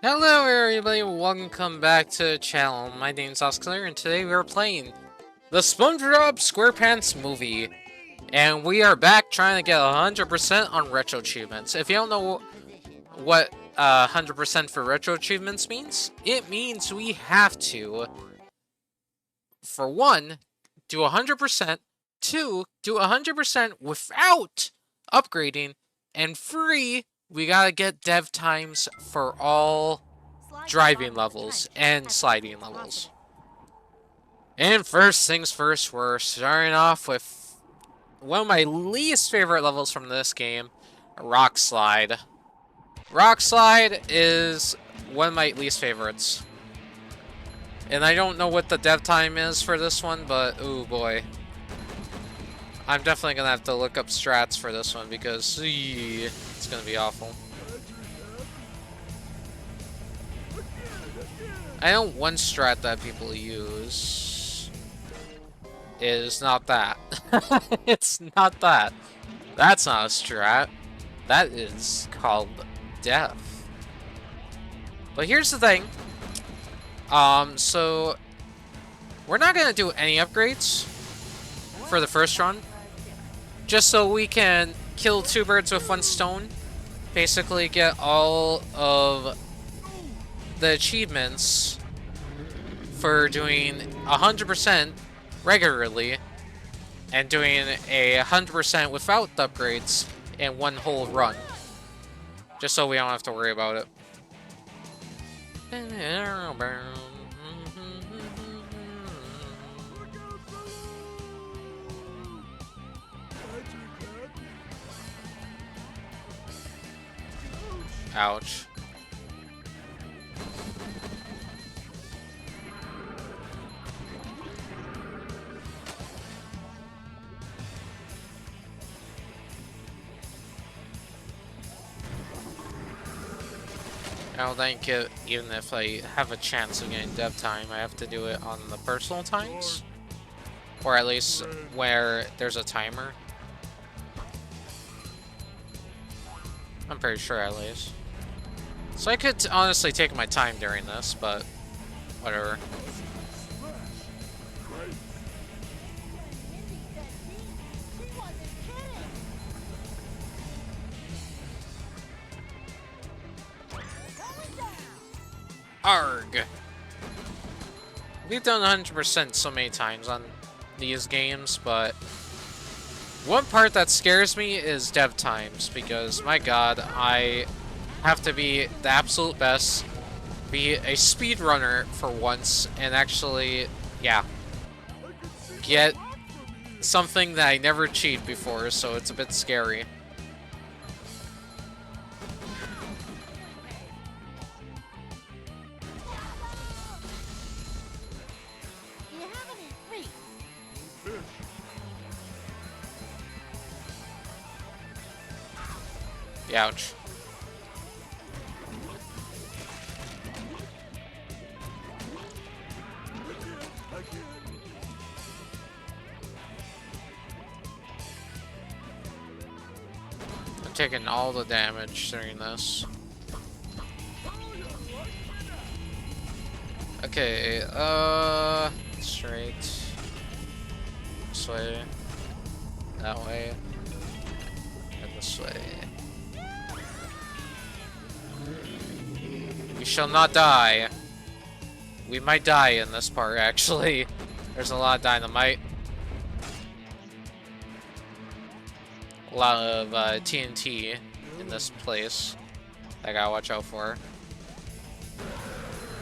Hello everybody, welcome back to the channel. My name's Oscar and today we are playing the SpongeBob SquarePants movie. And we are back trying to get 100% on retro achievements. If you don't know what 100% for retro achievements means, it means we have to, for one, do 100%, two, do 100% without upgrading, and three, we gotta get dev times for all driving levels and sliding levels. And first things first, we're starting off with one of my least favorite levels from this game, Rock Slide. Rock Slide is one of my least favorites. And I don't know what the dev time is for this one, but ooh boy. I'm definitely gonna have to look up strats for this one because it's gonna be awful. I know one strat that people use is not that. It's not that. That's not a strat. That is called death. But here's the thing. So we're not gonna do any upgrades for the first run, just so we can kill two birds with one stone. Basically get all of the achievements for doing 100% regularly and doing a 100% without the upgrades in one whole run. Just so we don't have to worry about it. Ouch. I don't think even if I have a chance of getting dev time, I have to do it on the personal times. Or at least where there's a timer. I'm pretty sure at least. So I could honestly take my time during this, but whatever. Arg! We've done 100% so many times on these games, but one part that scares me is dev times, because my god, I have to be the absolute best, be a speedrunner for once, and actually, yeah, get something that I never achieved before, so it's a bit scary. Ouch. I'm taking all the damage during this. Okay, straight. This way. That way. And this way. We shall not die. We might die in this part, actually. There's a lot of dynamite. A lot of TNT in this place I gotta watch out for.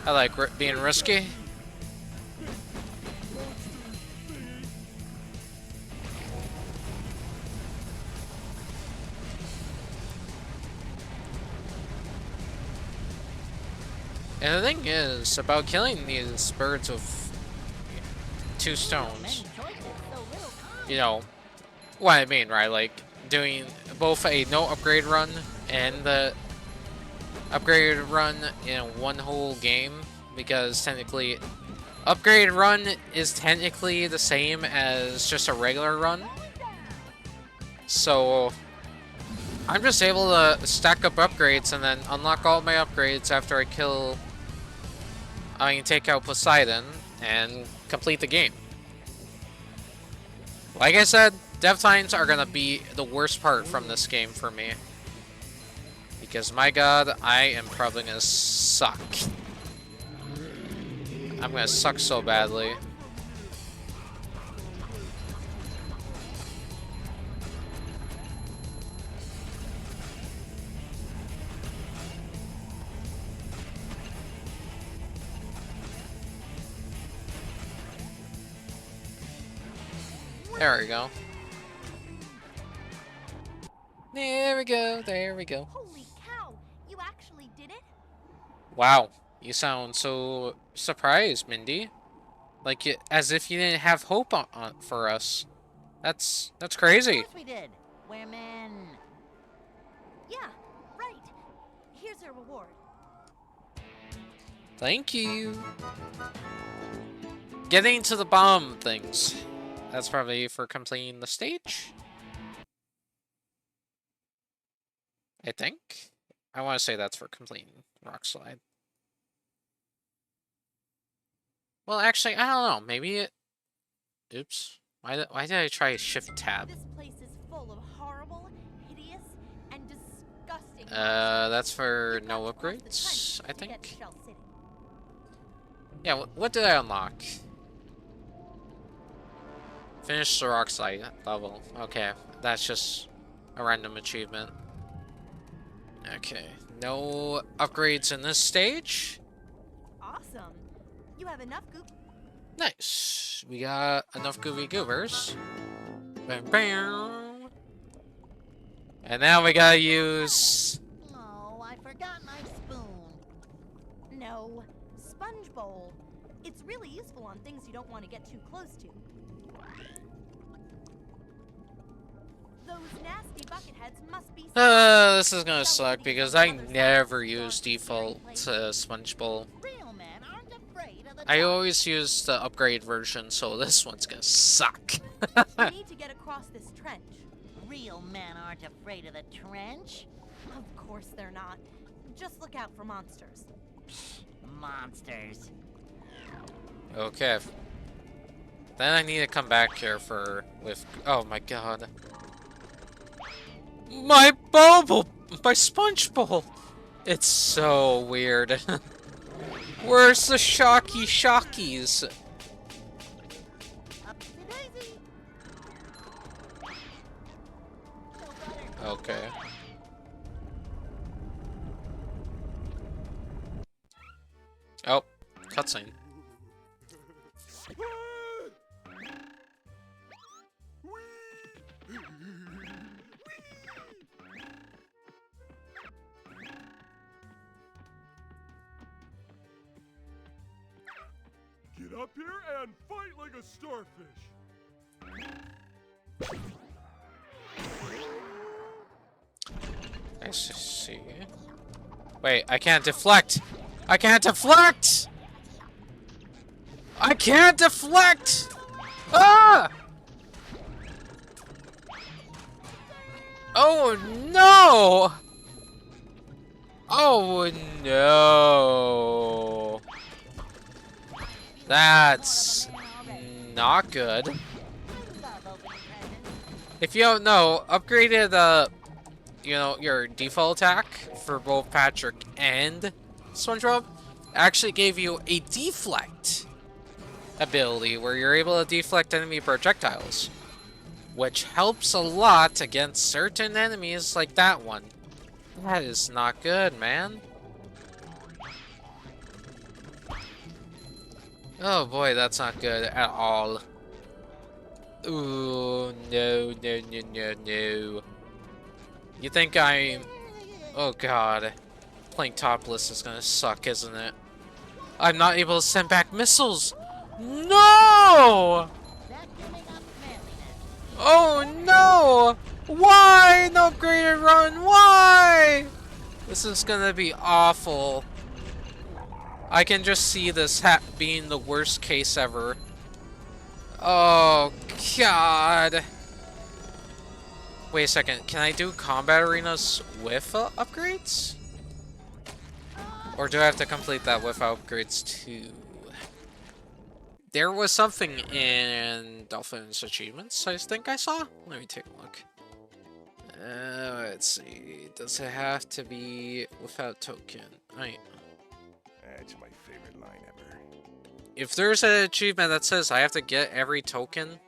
I like being risky. And the thing is, about killing these birds with two stones, you know, what I mean, right? Like, doing both a no upgrade run and the upgraded run in one whole game, because technically, upgraded run is technically the same as just a regular run. So, I'm just able to stack up upgrades and then unlock all my upgrades after I kill... I can take out Poseidon and complete the game. Like I said, dev times are gonna be the worst part from this game for me. Because my god, I am probably gonna suck. I'm gonna suck so badly. There we go. There we go, there we go. Holy cow, you actually did it? Wow, you sound so surprised, Mindy. Like, as if you didn't have hope for us. That's crazy. Of course we did. We're men. Yeah, right. Here's your reward. Thank you. Getting to the bomb things. That's probably for completing the stage. I think. I want to say that's for completing Rock Slide. Well, actually, I don't know. Maybe it... Oops. Why did I try Shift Tab? This place is full of horrible, hideous, and disgusting That's for no upgrades, I think. Yeah, what did I unlock? Finish the Rock Slide level. Okay, that's just a random achievement. Okay, no upgrades in this stage. Awesome. You have enough goop. Nice. We got enough Gooby Goobers. Bam, bam. And now we gotta use... Oh, I forgot my spoon. No, sponge bowl. It's really useful on things you don't want to get too close to. Those nasty bucket heads must be... this is gonna suck because I never use default Sponge Bowl. I always use the upgrade version, so this one's gonna suck. We need to get across this trench. Real men aren't afraid of the trench. Of course they're not. Just look out for monsters. Monsters. Okay. Then I need to come back here with... Oh my god. My bubble! My sponge bowl! It's so weird. Where's the shocky shockies? Okay. Oh, cutscene. Get up here and fight like a starfish. I see. Wait, I can't deflect! I can't deflect! I can't deflect! Ah! Oh no! Oh no! That's not good. If you don't know, upgraded you know, your default attack for both Patrick and SpongeBob actually gave you a deflect ability where you're able to deflect enemy projectiles, which helps a lot against certain enemies like that one. That is not good, man. Oh boy, that's not good at all. Ooh, no, no, no, no, no. You think I'm... Oh god. Playing topless is gonna suck, isn't it? I'm not able to send back missiles! No! Oh no! Why? No upgraded run, why? This is gonna be awful. I can just see this being the worst case ever. Oh god. Wait a second, can I do combat arenas with upgrades? Or do I have to complete that with upgrades too? There was something in Dolphin's Achievements, I think I saw. Let me take a look. Let's see. Does it have to be without token? That's my favorite line ever. If there's an achievement that says I have to get every token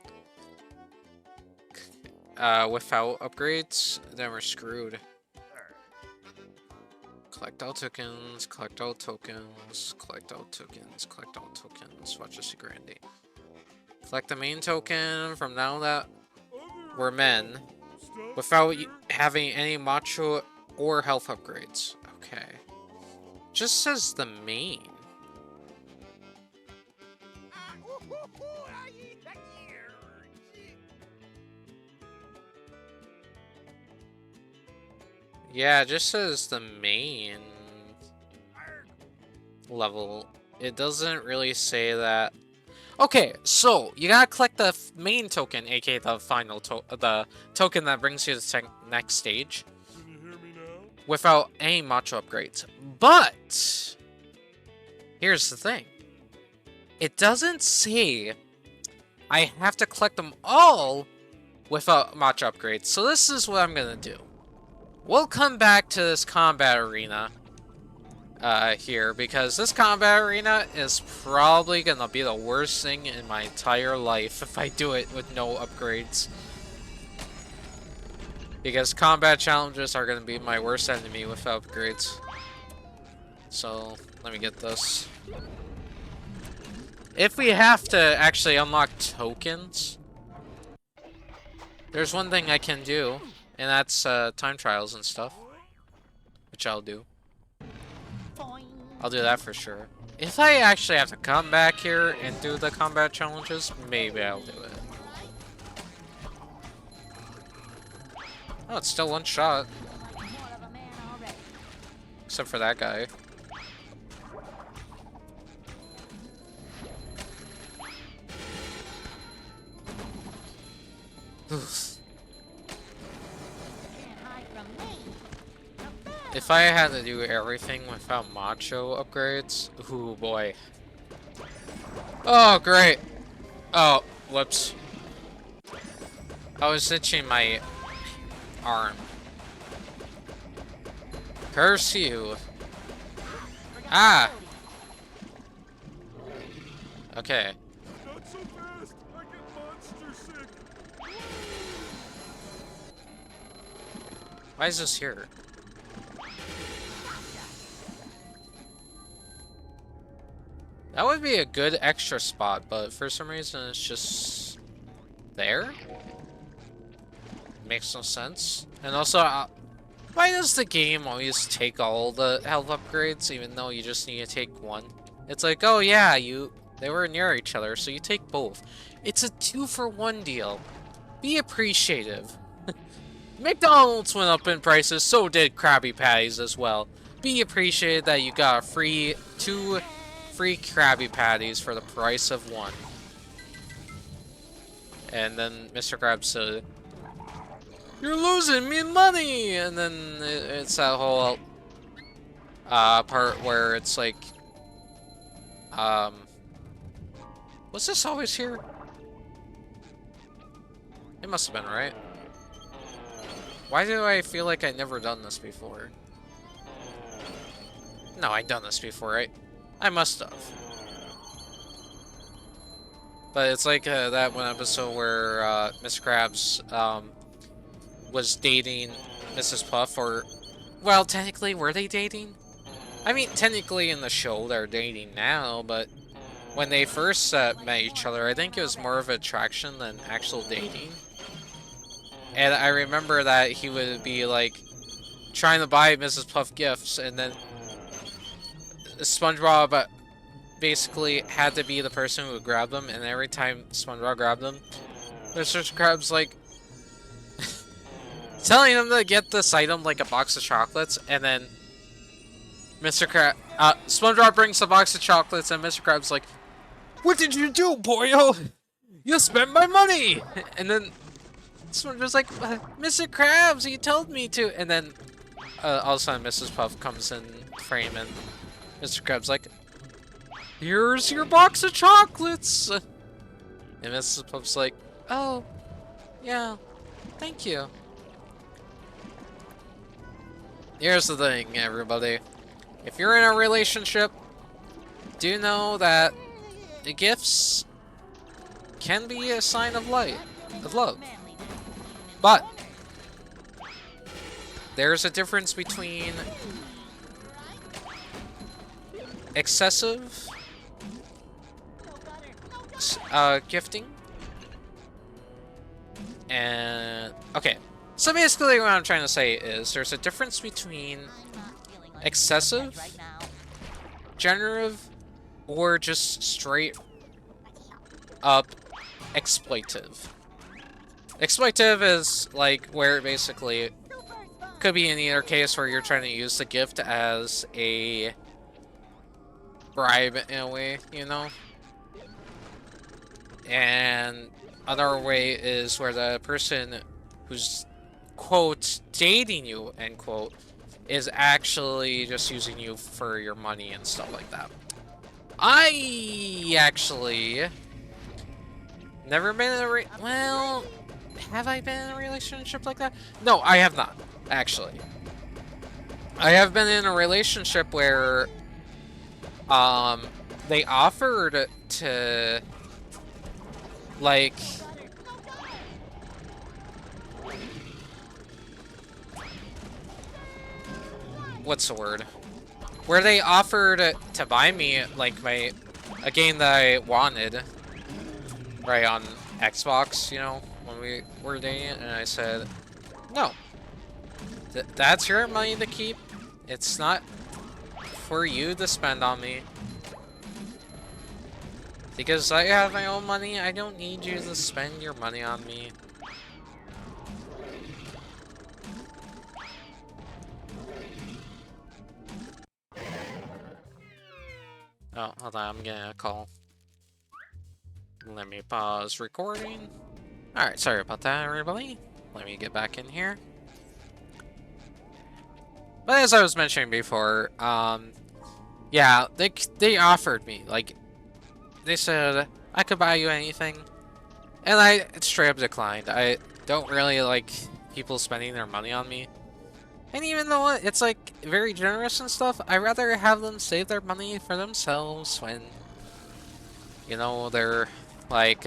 without upgrades, then we're screwed. Collect all tokens, collect all tokens, collect all tokens, collect all tokens. Watch this grande. Collect the main token from now that we're men without having any macho or health upgrades. Okay. Just says the main. Yeah, it just says the main level. It doesn't really say that. Okay, so you gotta collect the main token, aka the final the token that brings you to the next stage, Can you hear me now? without any macho upgrades. But here's the thing: it doesn't say I have to collect them all without macho upgrades. So this is what I'm gonna do. We'll come back to this combat arena here, because this combat arena is probably gonna be the worst thing in my entire life if I do it with no upgrades. Because combat challenges are gonna be my worst enemy with upgrades. So, let me get this. If we have to actually unlock tokens, there's one thing I can do. And that's time trials and stuff, which I'll do. I'll do that for sure. If I actually have to come back here and do the combat challenges, maybe I'll do it. Oh, it's still one shot. Except for that guy. If I had to do everything without macho upgrades, ooh boy. Oh great. Oh, whoops. I was itching my arm. Curse you. Ah! Okay. Not so fast! I get monster sick! Why is this here? That would be a good extra spot, but for some reason it's just there? Makes no sense. And also, why does the game always take all the health upgrades, even though you just need to take one? It's like, oh yeah, they were near each other, so you take both. It's a 2-for-1 deal. Be appreciative. McDonald's went up in prices, so did Krabby Patties as well. Be appreciated that you got a two free Krabby Patties for the price of one. And then Mr. Krabs said, "You're losing me money!" And then it's that whole part where it's like, was this always here? It must have been, right? Why do I feel like I've never done this before? No, I've done this before, right? I must have. But it's like that one episode where Mr. Krabs was dating Mrs. Puff, or... Well, technically, were they dating? I mean, technically in the show they're dating now, but when they first met each other, I think it was more of attraction than actual dating. And I remember that he would be, like, trying to buy Mrs. Puff gifts, and then SpongeBob basically had to be the person who would grab them, and every time SpongeBob grabbed them, Mr. Krabs, like, telling him to get this item, like a box of chocolates, and then SpongeBob brings a box of chocolates, and Mr. Krabs like, "What did you do, boyo? You spent my money!" And then SpongeBob's like, Mr. Krabs, you told me to. And then all of a sudden, Mrs. Puff comes in frame, and Mr. Krabs like, here's your box of chocolates. And Mrs. Puff's like, oh, yeah, thank you. Here's the thing, everybody. If you're in a relationship, do know that the gifts can be a sign of light, of love. But there's a difference between excessive gifting and okay. So basically what I'm trying to say is there's a difference between excessive, generative, or just straight up exploitive. Exploitive is like where basically could be in either case where you're trying to use the gift as a bribe in a way, you know? And another way is where the person who's quote dating you end quote is actually just using you for your money and stuff like that. I actually never been in a well, have I been in a relationship like that? No, I have not, actually. I have been in a relationship where they offered to like what's the word? Where they offered to buy me like a game that I wanted, right, on Xbox, you know, when we were dating, and I said, no. That's your money to keep. It's not for you to spend on me. Because I have my own money, I don't need you to spend your money on me. Oh, hold on, I'm getting a call. Let me pause recording. Alright, sorry about that, everybody. Let me get back in here. But as I was mentioning before, yeah, they offered me, like, they said, I could buy you anything. And I straight up declined. I don't really like people spending their money on me. And even though it's like very generous and stuff, I'd rather have them save their money for themselves when, you know, they're like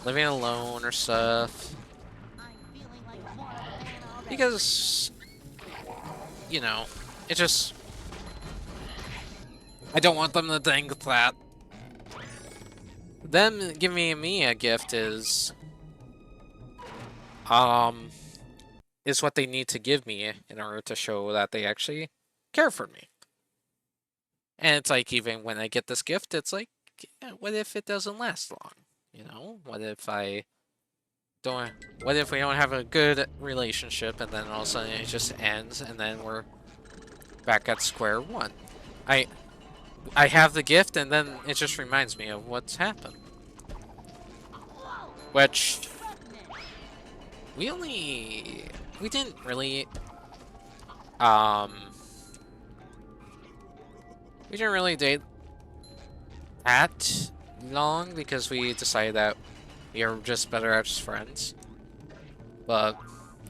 living alone or stuff. Because, you know, it just, I don't want them to think that them giving me a gift is what they need to give me in order to show that they actually care for me. And it's like, even when I get this gift, it's like, what if it doesn't last long? You know, what if we don't have a good relationship and then all of a sudden it just ends and then we're back at square one? I have the gift and then it just reminds me of what's happened. Which we didn't really date that long because we decided that we are just better as friends. But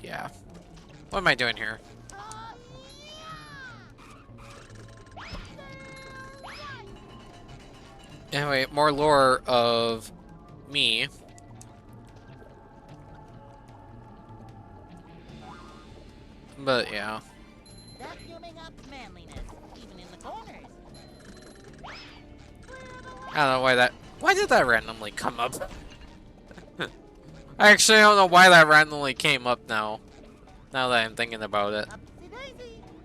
yeah, what am I doing here? Anyway, more lore of me. But yeah. I don't know why did that randomly come up? I actually don't know why that randomly came up now that I'm thinking about it.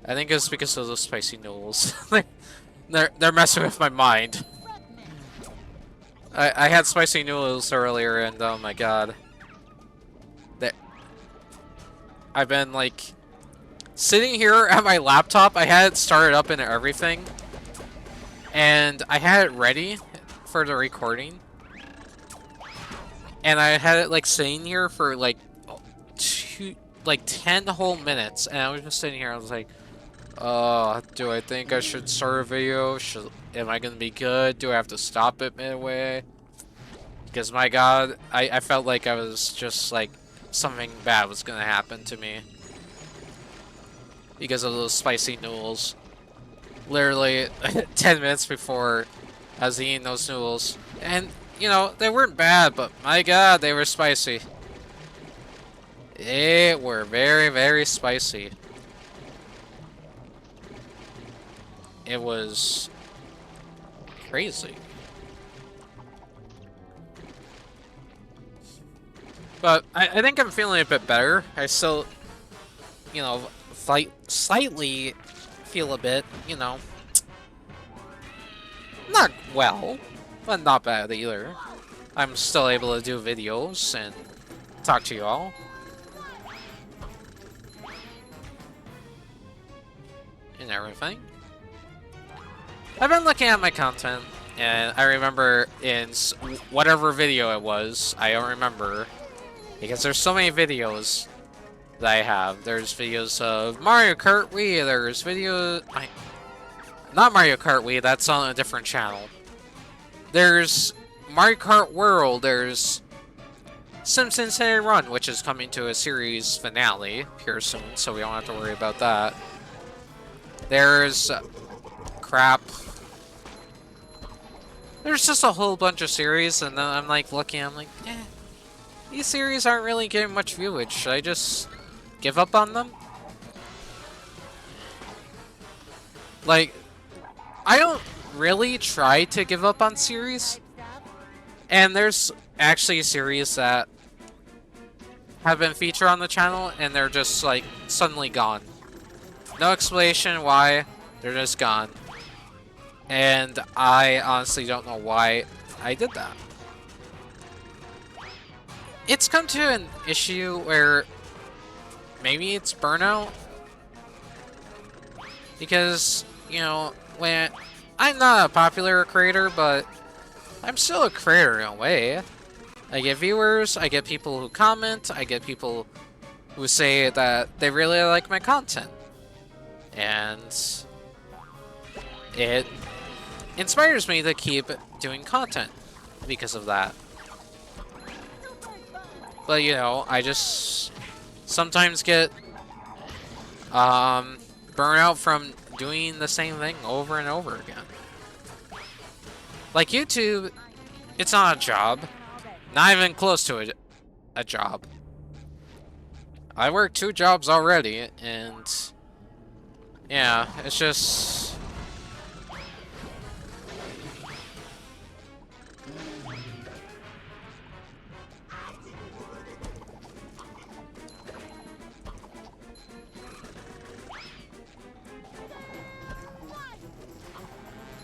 I think it's because of those spicy noodles. They're messing with my mind. I had spicy noodles earlier and oh my god. I've been like sitting here at my laptop. I had it started up and everything. And I had it ready for the recording. and I had it like sitting here for like 10 whole minutes, and I was just sitting here. I was like, "Oh, do I think I should start a video? Am I gonna be good? Do I have to stop it midway?" Because my God, I felt like I was just like something bad was gonna happen to me because of those spicy noodles. Literally 10 minutes before I was eating those noodles, and you know they weren't bad, but my God, they were spicy. They were very, very spicy. It was crazy. But I think I'm feeling a bit better. I still, you know, slightly feel a bit, you know, not well, but not bad either. I'm still able to do videos and talk to you all. And everything. I've been looking at my content, and I remember in whatever video it was, I don't remember, because there's so many videos that I have. There's videos of Mario Kart Wii, there's videos... Not Mario Kart Wii, that's on a different channel. There's Mario Kart World, there's Simpsons Hit and Run, which is coming to a series finale here soon, so we don't have to worry about that. There's... crap. There's just a whole bunch of series, and then I'm like looking, I'm like, these series aren't really getting much viewage. Should I just give up on them? Like, I don't really try to give up on series, and there's actually series that have been featured on the channel, and they're just like suddenly gone. No explanation why, they're just gone. And I honestly don't know why I did that. It's come to an issue where maybe it's burnout. Because, you know, when I'm not a popular creator, but I'm still a creator in a way. I get viewers, I get people who comment, I get people who say that they really like my content. And it inspires me to keep doing content because of that. But you know, I just sometimes get burnout from doing the same thing over and over again. Like YouTube, it's not a job. Not even close to a job. I work 2 jobs already, and yeah, it's just...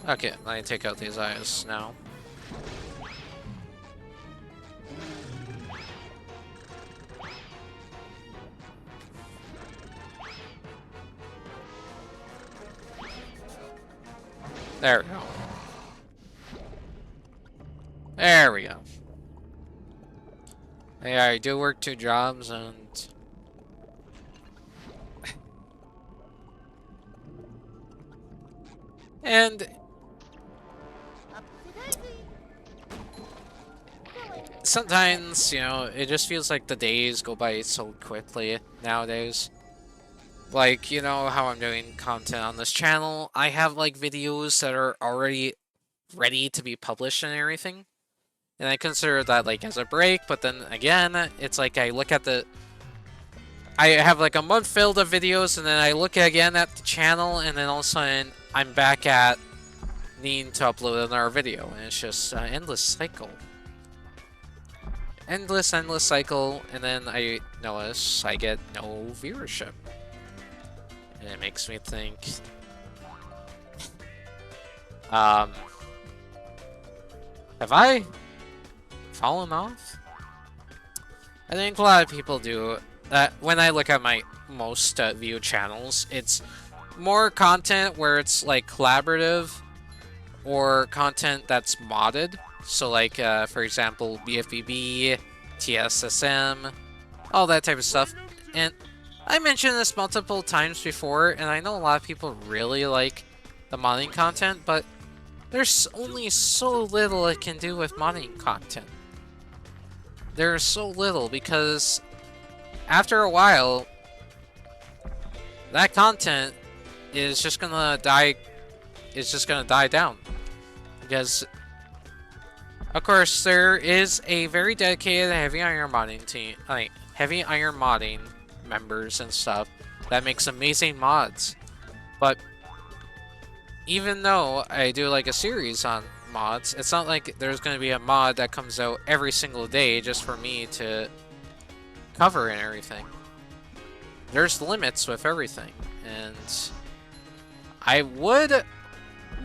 Okay, let me take out these eyes now. There we go. There we go. Yeah, I do work 2 jobs, and... and... sometimes, you know, it just feels like the days go by so quickly nowadays. Like, you know how I'm doing content on this channel? I have, like, videos that are already ready to be published and everything. And I consider that, like, as a break, but then, again, it's like I look at the... I have, like, a month filled of videos, and then I look again at the channel, and then all of a sudden, I'm back at needing to upload another video. And it's just an endless cycle. Endless cycle, and then I notice I get no viewership. And it makes me think, have I fallen off? I think a lot of people do. When I look at my most viewed channels, it's more content where it's like collaborative or content that's modded. So like, for example, BFBB, TSSM, all that type of stuff. And I mentioned this multiple times before, and I know a lot of people really like the modding content, but there's only so little it can do with modding content. There's so little because after a while, that content is just gonna die. Is just gonna die down because, of course, there is a very dedicated heavy iron modding team, like heavy iron modding members and stuff that makes amazing mods. But even though I do like a series on mods, it's not like there's going to be a mod that comes out every single day just for me to cover and everything. There's limits with everything, and I would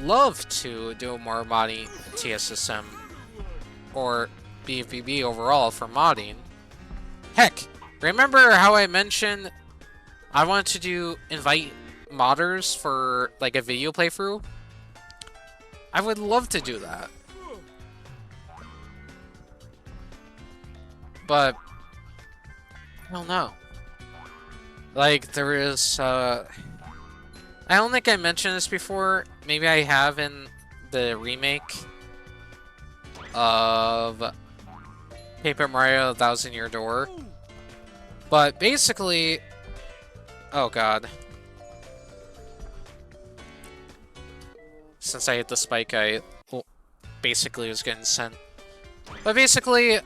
love to do more modding TSSM or BFBB overall for modding. Heck, remember how I mentioned I wanted to invite modders for like a video playthrough? I would love to do that. But I don't know. Like there is I don't think I mentioned this before. Maybe I have in the remake of Paper Mario: Thousand Year Door. But basically, oh god. Since I hit the spike, I basically was getting sent. But basically,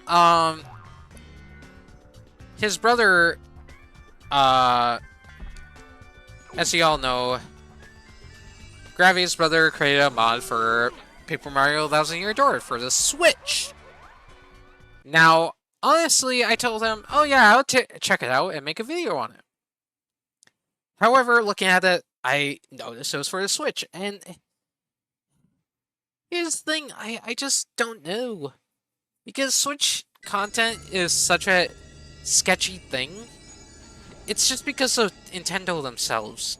his brother, as you all know, Gravity's brother created a mod for Paper Mario: Thousand Year Door for the Switch. Now, honestly, I told him, oh yeah, I'll check it out and make a video on it. However, looking at it, I noticed it was for the Switch, and here's the thing, I just don't know. Because Switch content is such a sketchy thing. It's just because of Nintendo themselves.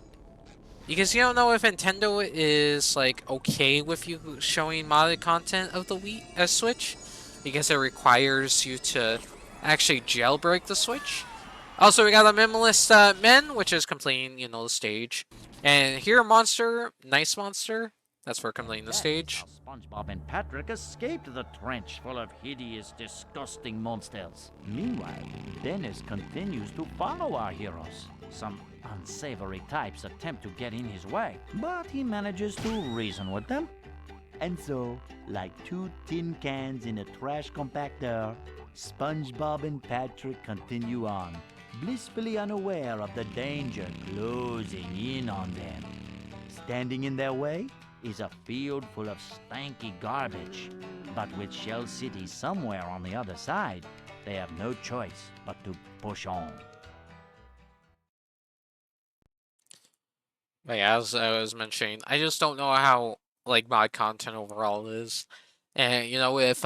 Because you don't know if Nintendo is, like, okay with you showing modded content of the Switch. Because it requires you to actually jailbreak the Switch. Also, we got a Minimalist Men, which is completing, you know, the stage. And here, Monster, Nice Monster. That's for completing the stage. SpongeBob and Patrick escaped the trench full of hideous, disgusting monsters. Meanwhile, Dennis continues to follow our heroes. Some unsavory types attempt to get in his way, but he manages to reason with them. And so, like two tin cans in a trash compactor, SpongeBob and Patrick continue on, blissfully unaware of the danger closing in on them. Standing in their way is a field full of stanky garbage, but with Shell City somewhere on the other side, they have no choice but to push on. But yeah, as I was mentioning, I just don't know how, like, mod content overall is. And, you know, with,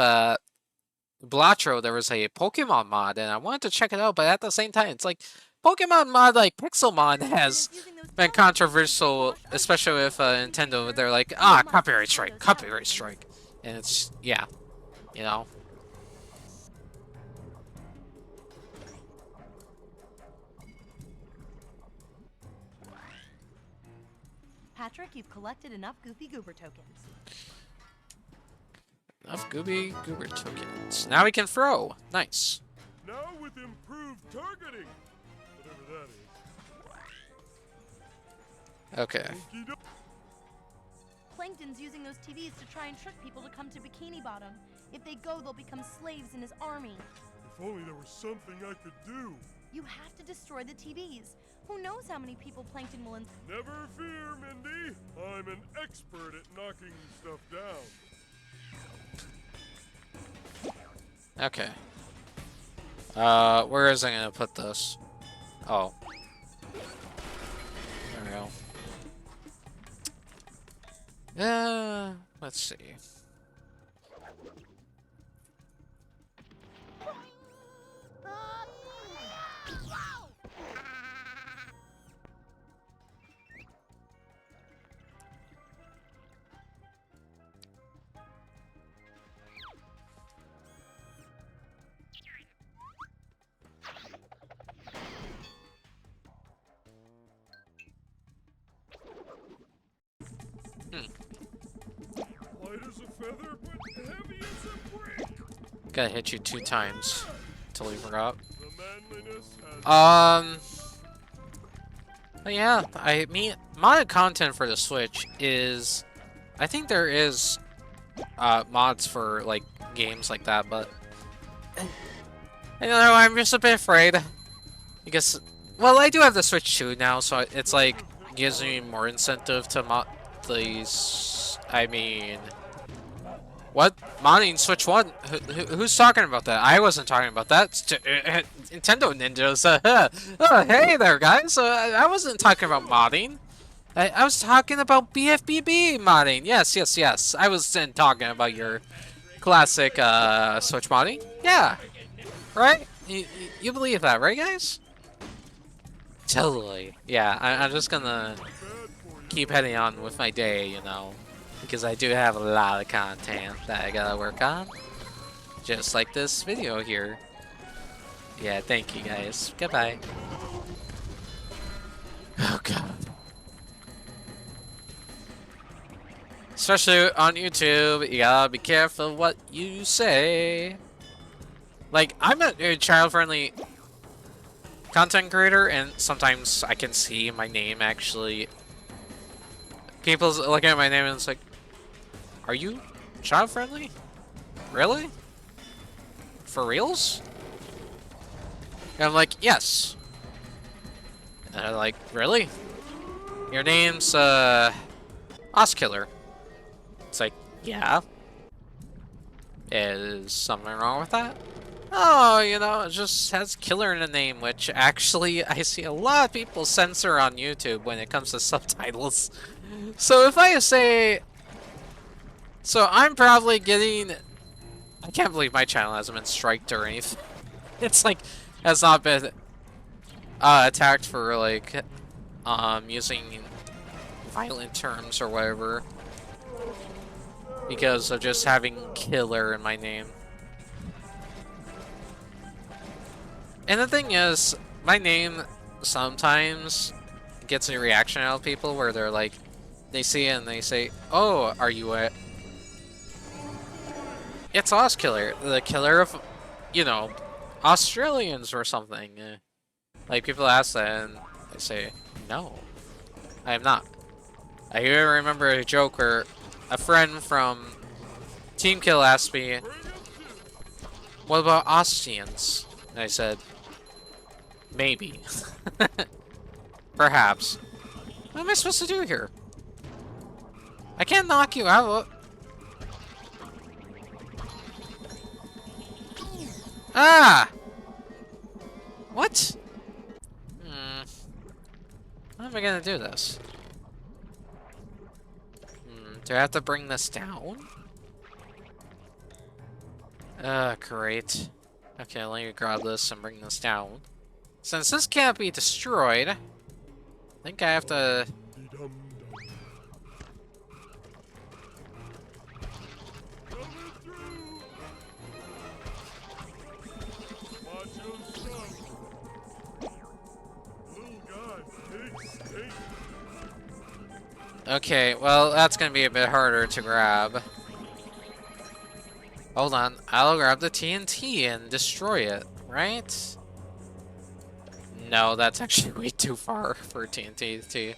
Blatro, there was a Pokemon mod, and I wanted to check it out, but at the same time, it's like, Pokemon mod, like, Pixelmon has been controversial, especially with, Nintendo. They're like, ah, copyright strike, copyright strike. And it's, yeah, you know. Patrick, you've collected enough Goofy Goober tokens. Enough Gooby Goober tokens. Now we can throw. Nice. Now with improved targeting. Whatever that is. Okay. Plankton's using those TVs to try and trick people to come to Bikini Bottom. If they go, they'll become slaves in his army. If only there was something I could do. You have to destroy the TVs. Who knows how many people Plankton will... Never fear, Mindy. I'm an expert at knocking stuff down. Okay. Where is I gonna put this? Oh. There we go. Let's see. Light as a feather, but heavy as a brick. Gotta hit you 2 times. Totally forgot. The manliness has But yeah, I mean, modded content for the Switch is... I think there is mods for, like, games like that, but... I don't know, I'm just a bit afraid. Because... Well, I do have the Switch 2 now, so it's, like, gives me more incentive to mod these... I mean... What? Modding Switch 1? Who's talking about that? I wasn't talking about that. Nintendo Ninjas. Oh, hey there, guys. I wasn't talking about modding. I was talking about BFBB modding. Yes. I was then talking about your classic Switch modding. Yeah. Right? You believe that, right, guys? Totally. Yeah, I'm just gonna keep heading on with my day, you know. Because I do have a lot of content that I gotta work on. Just like this video here. Yeah, thank you guys. Goodbye. Oh god. Especially on YouTube, you gotta be careful what you say. Like, I'm a child-friendly content creator, and sometimes I can see my name actually. People's looking at my name and it's like, are you child-friendly? Really? For reals? And I'm like, yes. And they're like, really? Your name's, Oskiller. It's like, yeah. Is something wrong with that? Oh, you know, it just has killer in the name, which actually I see a lot of people censor on YouTube when it comes to subtitles. So if I say... So I'm probably getting... I can't believe my channel hasn't been striked or anything. It's like, has not been attacked for like, using violent terms or whatever. Because of just having killer in my name. And the thing is, my name sometimes gets a reaction out of people where they're like, they see it and they say, oh, are you a... It's Oskiller, the killer of, you know, Australians or something. Like, people ask that and I say, no, I am not. I remember a joke where a friend from Team Kill asked me, what about Austrians? And I said, maybe. Perhaps. What am I supposed to do here? I can't knock you out. Ah! What? How am I gonna do this? Do I have to bring this down? Great. Okay, let me grab this and bring this down. Since this can't be destroyed, I think I have to... Okay, well, that's gonna be a bit harder to grab. Hold on, I'll grab the TNT and destroy it, right? No, that's actually way too far for TNT.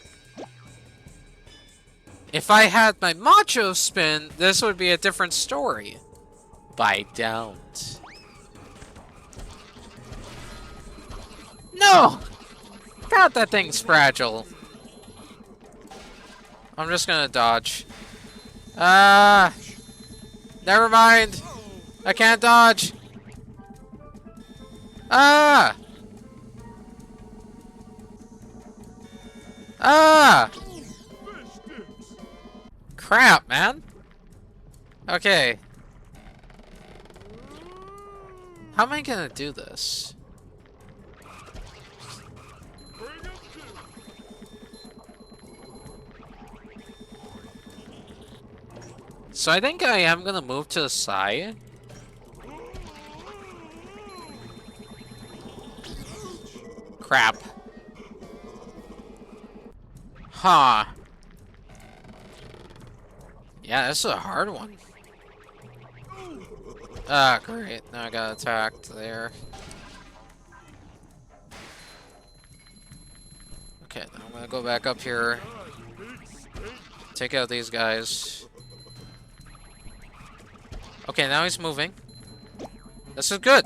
If I had my Macho Spin, this would be a different story. But I don't. No! God, that thing's fragile. I'm just gonna dodge. Never mind. I can't dodge. Ah! Crap, man. Okay. How am I gonna do this? So I think I am gonna move to the side. Crap. Huh. Yeah, this is a hard one. Ah, great. Now I got attacked there. Okay, now I'm gonna go back up here. Take out these guys. Okay, now he's moving. This is good.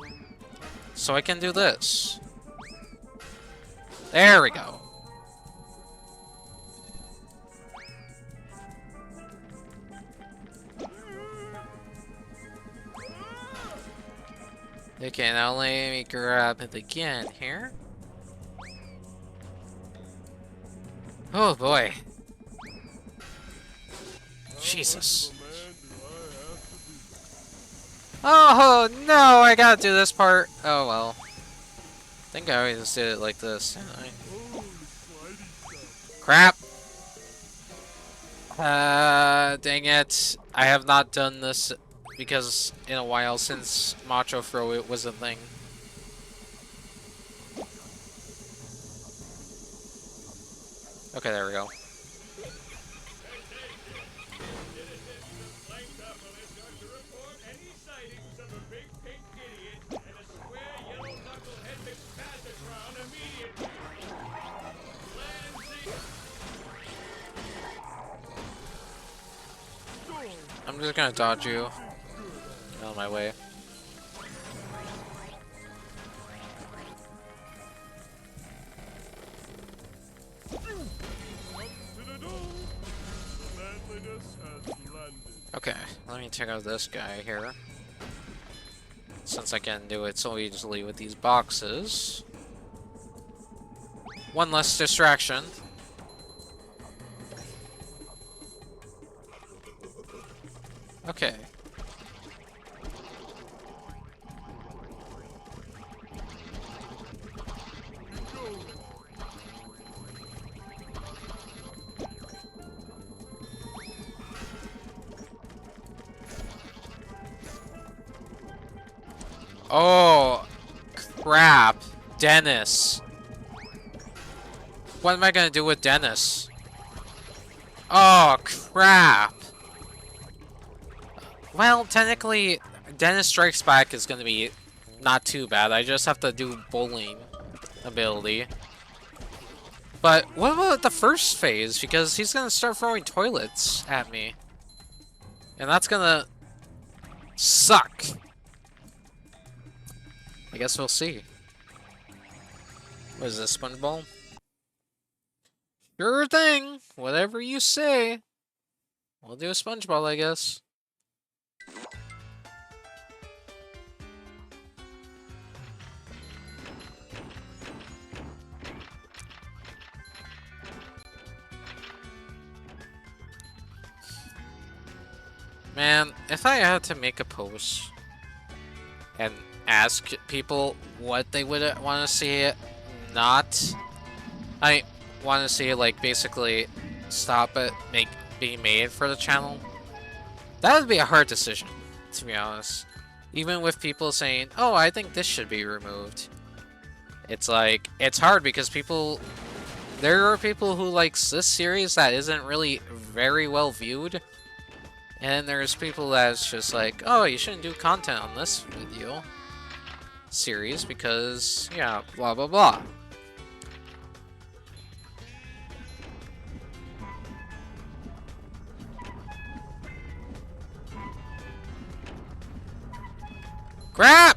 So I can do this. There we go. Okay, now let me grab it again here. Oh boy. Jesus. Oh no, I gotta do this part. Oh well. I think I always did it like this, didn't I? Crap. Dang it. I have not done this because in a while since Macho Throw it was a thing. Okay, there we go. I'm just gonna dodge you. Get out of my way. Okay, let me check out this guy here. Since I can do it so easily with these boxes. One less distraction. Okay. Oh, crap. Dennis. What am I gonna do with Dennis? Oh, crap. Well, technically, Dennis Strikes Back is gonna be not too bad. I just have to do bowling ability. But what about the first phase? Because he's gonna start throwing toilets at me. And that's gonna suck. I guess we'll see. What is this, SpongeBob? Sure thing. Whatever you say. We'll do a SpongeBob, I guess. Man, if I had to make a post and ask people what they would want to see it not, I want to see it like basically stop it being made for the channel, that would be a hard decision, to be honest. Even with people saying, oh, I think this should be removed. It's like, it's hard because there are people who likes this series that isn't really very well viewed. And there's people that's just like, oh, you shouldn't do content on this video series because, yeah, blah, blah, blah. Crap!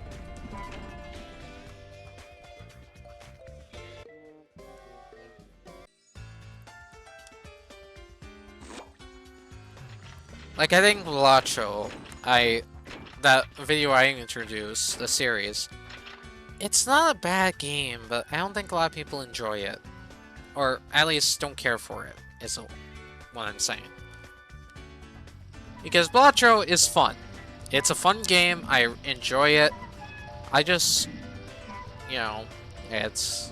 Like, I think Lacho, that video I introduced, the series, it's not a bad game, but I don't think a lot of people enjoy it. Or at least don't care for it, is what I'm saying. Because Blacho is fun. It's a fun game, I enjoy it. I just, you know, it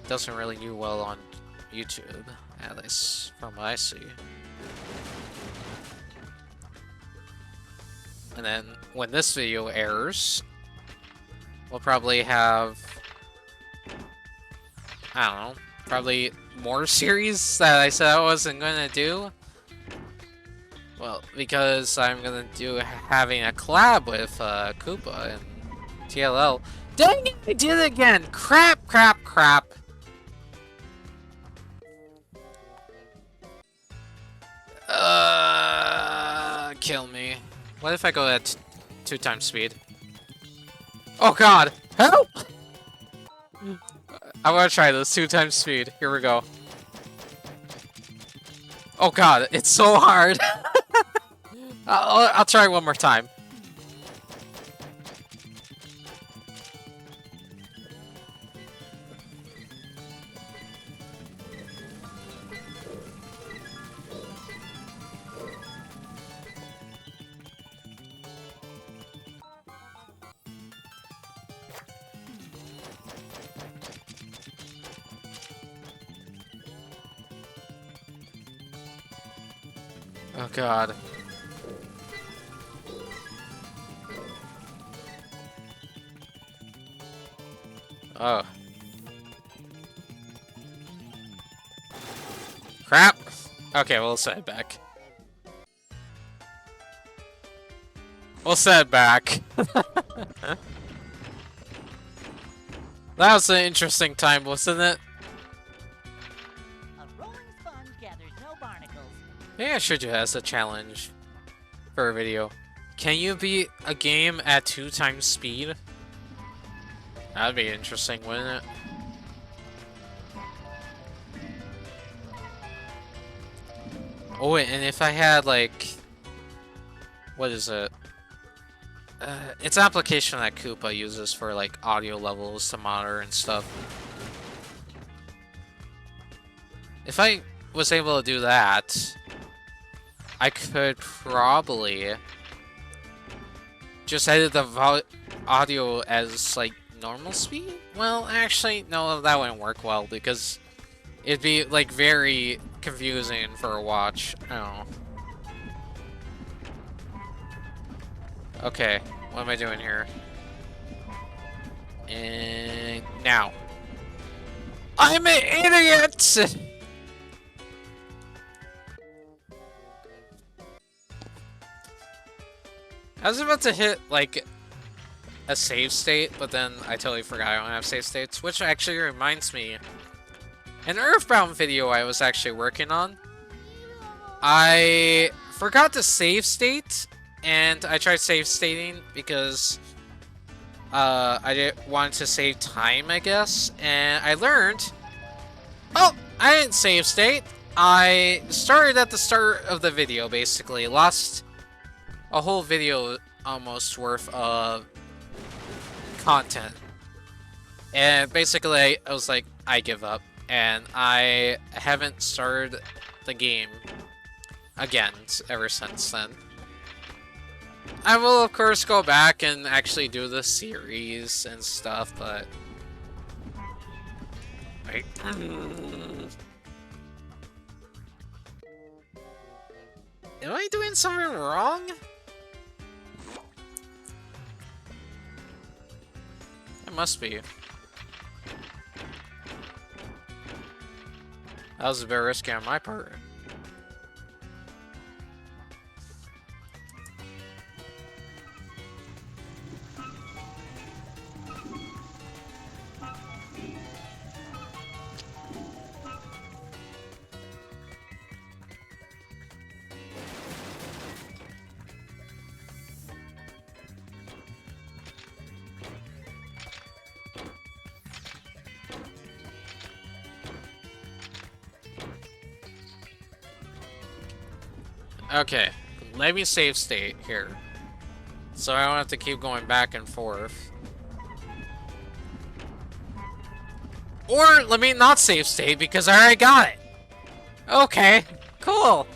doesn't really do well on YouTube, at least from what I see. And then when this video airs, we'll probably have, I don't know, probably more series that I said I wasn't gonna do. Well, because I'm gonna do having a collab with Koopa and TLL. Dang it! I did it again! Crap, crap, crap! Kill me. What if I go at 2 times speed? Oh god! Help! I wanna try this 2 times speed. Here we go. Oh god, it's so hard! I'll try one more time. Oh god. Oh. Crap! Okay, we'll set it back. We'll set it back. That was an interesting time, wasn't it? A rolling sponge gathers no barnacles. Maybe I should do that as a challenge for a video. Can you beat a game at 2 times speed? That'd be interesting, wouldn't it? Oh, and if I had, like... What is it? It's an application that Koopa uses for, like, audio levels to monitor and stuff. If I was able to do that, I could probably just edit the audio as, like, normal speed? Well, actually, no, that wouldn't work well because it'd be, like, very confusing for a watch. I don't know. Okay, what am I doing here? And now. I'm an idiot! I was about to hit, like, a save state, but then I totally forgot I don't have save states, which actually reminds me. An Earthbound video I was actually working on, I forgot to save state, and I tried save stating because I didn't want to save time, I guess, and I learned, oh, I didn't save state. I started at the start of the video, basically, lost a whole video almost worth of content, and basically I was like, I give up, and I haven't started the game again ever since then. I will of course go back and actually do the series and stuff, but wait. Am I doing something wrong? It must be. That was a bit risky on my part. Okay, let me save state here, so I don't have to keep going back and forth. Or let me not save state because I already got it. Okay, cool.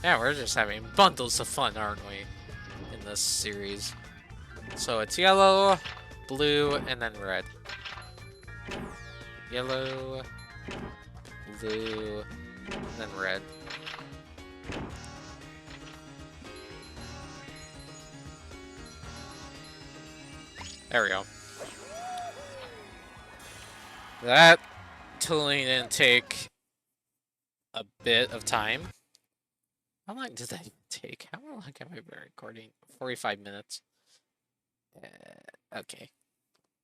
Yeah, we're just having bundles of fun, aren't we, in this series? So it's yellow, blue, and then red. Yellow, blue, and then red. There we go. That totally didn't take a bit of time. How long did that even take? How long am I recording? 45 minutes. Okay.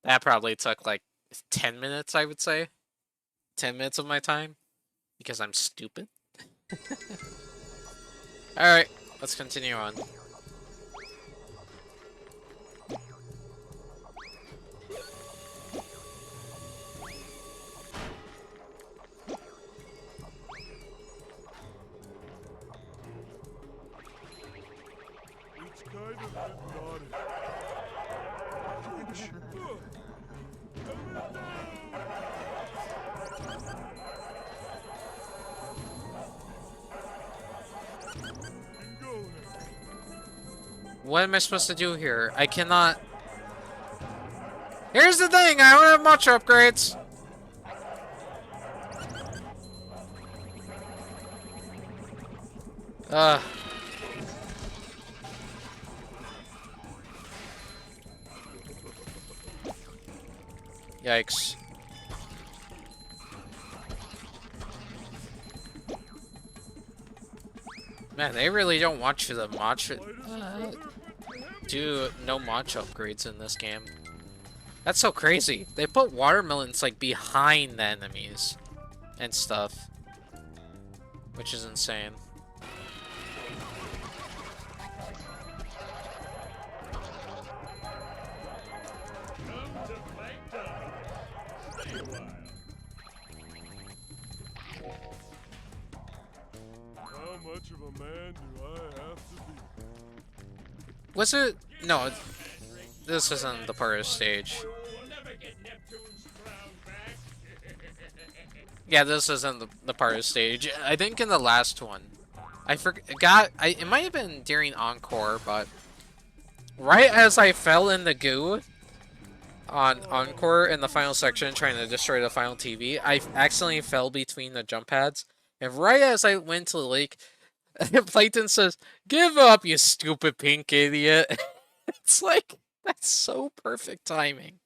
That probably took like 10 minutes, I would say. 10 minutes of my time. Because I'm stupid. Alright, let's continue on. It's kind of hypnotic. What am I supposed to do here? I cannot... Here's the thing, I don't have much upgrades. Yikes. Man, they really don't want you to do no match upgrades in this game. That's so crazy. They put watermelons like behind the enemies and stuff, which is insane. How much of a man do I have to be? Was it? No, this isn't the part of the stage. Yeah, this isn't the part of the stage. I think in the last one, I forgot. It might have been during Encore, but right as I fell in the goo on Encore in the final section, trying to destroy the final TV, I accidentally fell between the jump pads, and right as I went to the lake, Plankton says, "Give up, you stupid pink idiot." It's like, that's so perfect timing.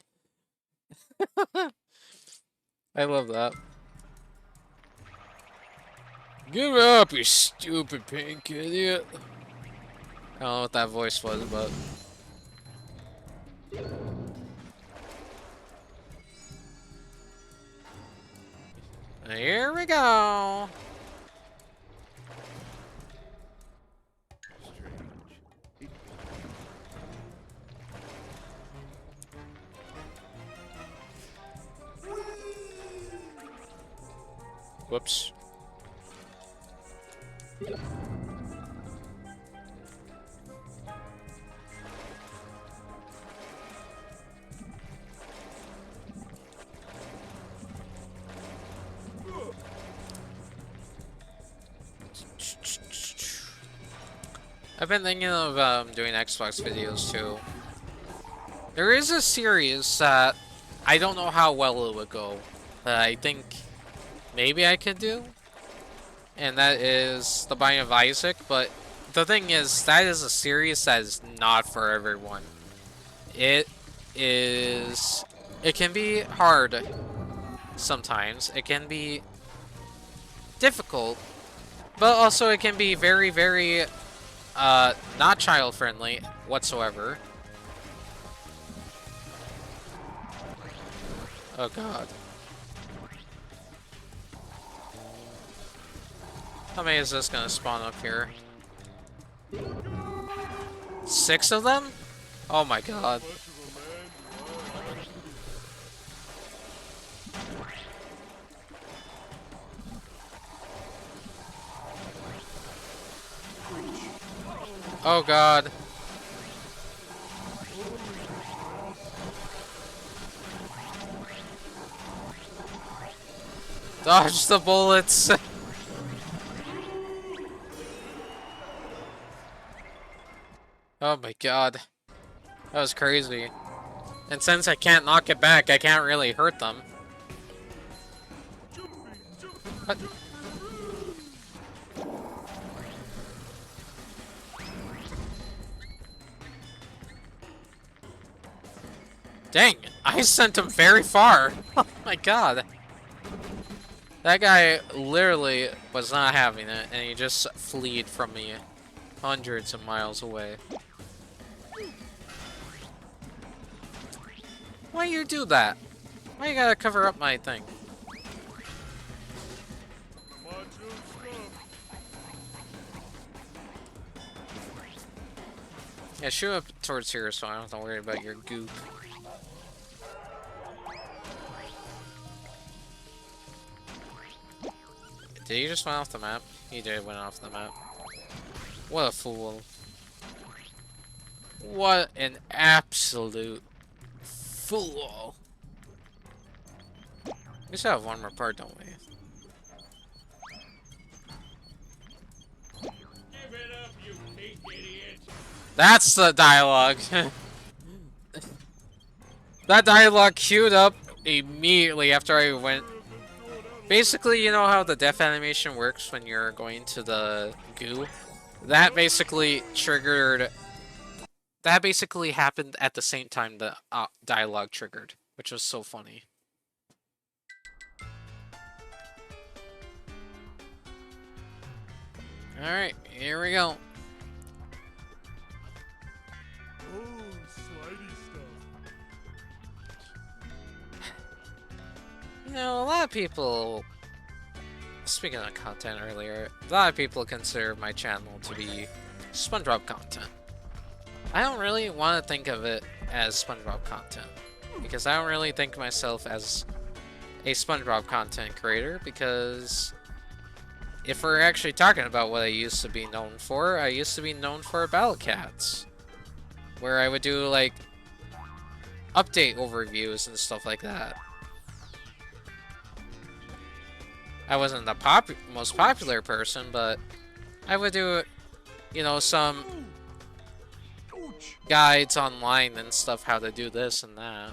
I love that. Give up, you stupid pink idiot. I don't know what that voice was, but... Here we go. Whoops. I've been thinking of doing Xbox videos too. There is a series that I don't know how well it would go, that I think maybe I could do, and that is The Binding of Isaac. But the thing is, that is a series that is not for everyone. It can be hard sometimes. It can be difficult, but also it can be very, very not child-friendly whatsoever. Oh god. How many is this gonna spawn up here? 6 of them? Oh my god. Oh god. Dodge the bullets. Oh my god. That was crazy. And since I can't knock it back, I can't really hurt them. What? Dang, I sent him very far. Oh my god. That guy literally was not having it, and he just fled from me hundreds of miles away. Why you do that? Why you gotta cover up my thing? Macho stuff. Yeah, shoot up towards here so I don't have to worry about your goop. Did he just went off the map? He did went off the map. What a fool. What an absolute fool. We still have one more part, don't we? Give it up, you meat idiot. That's the dialogue. That dialogue queued up immediately after I went. Basically, you know how the death animation works when you're going to the goo? That basically triggered... That basically happened at the same time the dialogue triggered, which was so funny. Alright, here we go. Oh, slidey stuff. You know, a lot of people... Speaking of content earlier, a lot of people consider my channel to be SpongeBob content. I don't really want to think of it as SpongeBob content, because I don't really think of myself as a SpongeBob content creator, because if we're actually talking about what I used to be known for, I used to be known for Battle Cats, where I would do, like, update overviews and stuff like that. I wasn't the most popular person, but I would do, you know, some guides online and stuff, how to do this and that.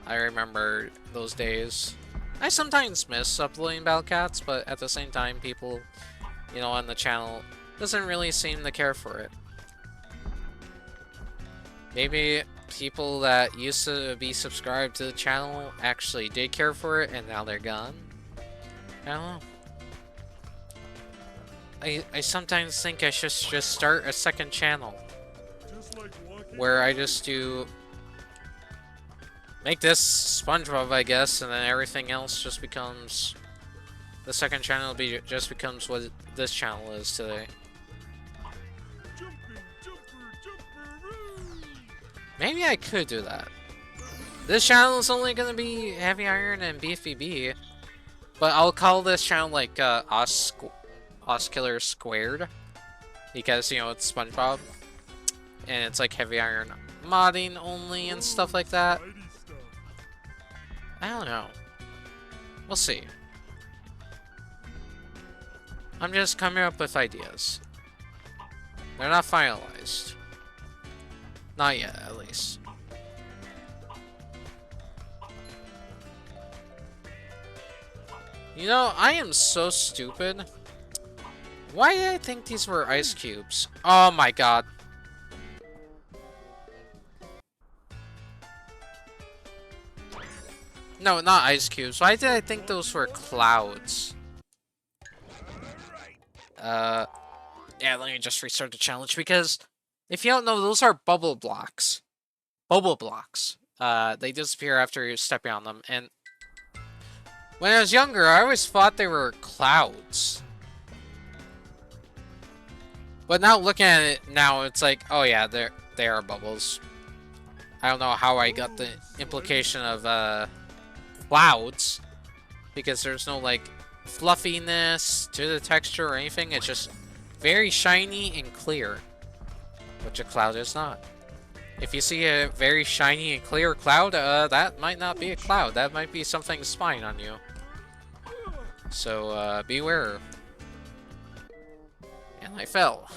I remember those days. I sometimes miss uploading Battle Cats, but at the same time, people, you know, on the channel doesn't really seem to care for it. Maybe people that used to be subscribed to the channel actually did care for it, and now they're gone. I don't know. I sometimes think I should just start a second channel Like where I just do make this SpongeBob, I guess, and then everything else just becomes the second channel just becomes what this channel is today. Maybe I could do that. This channel is only gonna be Heavy Iron and BFBB, but I'll call this channel like Oskiller Squared, because, you know, it's SpongeBob, and it's like Heavy Iron modding only and stuff like that. I don't know. We'll see. I'm just coming up with ideas. They're not finalized. Not yet, at least. You know, I am so stupid. Why did I think these were ice cubes? Oh my god. No, not ice cubes. Why did I think those were clouds? Yeah, let me just restart the challenge, because if you don't know, those are bubble blocks. Bubble blocks. They disappear after you're stepping on them, and when I was younger, I always thought they were clouds. But now looking at it now, it's like, oh yeah, they are bubbles. I don't know how I got the implication of clouds, because there's no like fluffiness to the texture or anything. It's just very shiny and clear, which a cloud is not. If you see a very shiny and clear cloud, that might not be a cloud. That might be something spying on you. So beware. And I fell.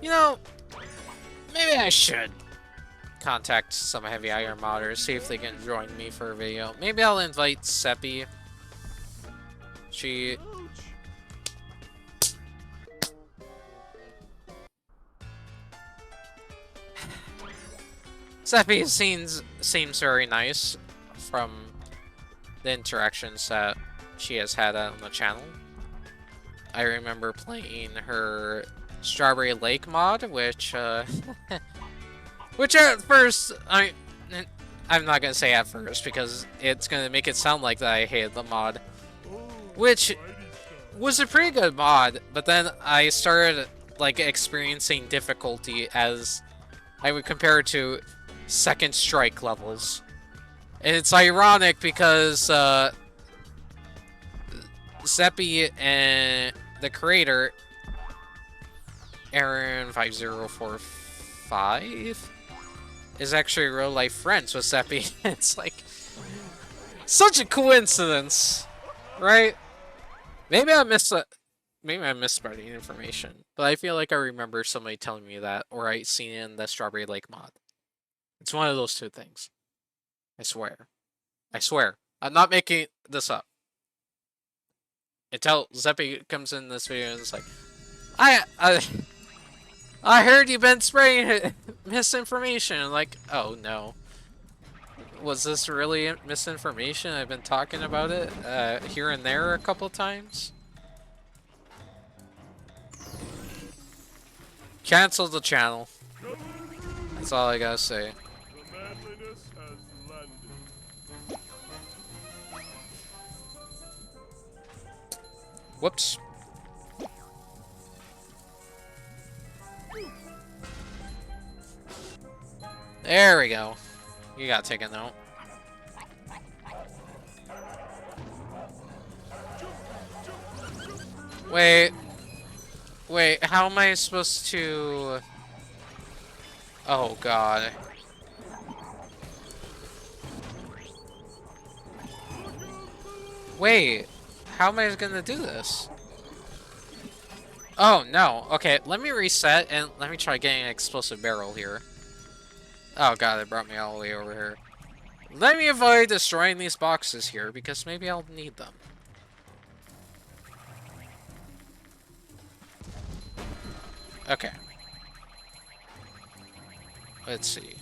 You know, maybe I should contact some heavy iron modders, see if they can join me for a video. Maybe I'll invite Seppi. She... Seppi seems very nice from the interactions that she has had on the channel. I remember playing her Strawberry Lake mod, which which at first, I'm not gonna say at first because it's gonna make it sound like that I hated the mod, which was a pretty good mod, but then I started like experiencing difficulty as I would compare it to Second Strike levels. And it's ironic because Seppi and the creator, Aaron5045, is actually real life friends with Seppi. It's like such a coincidence, right? Maybe I missed spreading information, but I feel like I remember somebody telling me that, or I seen it in the Strawberry Lake mod. It's one of those two things. I swear. I swear. I'm not making this up. Until Seppi comes in this video and is like, I heard you've been spreading misinformation. Like, oh no. Was this really misinformation? I've been talking about it here and there a couple times. Cancel the channel. That's all I gotta say. The manliness has landed. Whoops. There we go. You gotta take a note. Wait. Wait, how am I supposed to... Oh, God. Wait. How am I gonna do this? Oh, no. Okay, let me reset and let me try getting an explosive barrel here. Oh, God, it brought me all the way over here. Let me avoid destroying these boxes here because maybe I'll need them. Okay. Let's see.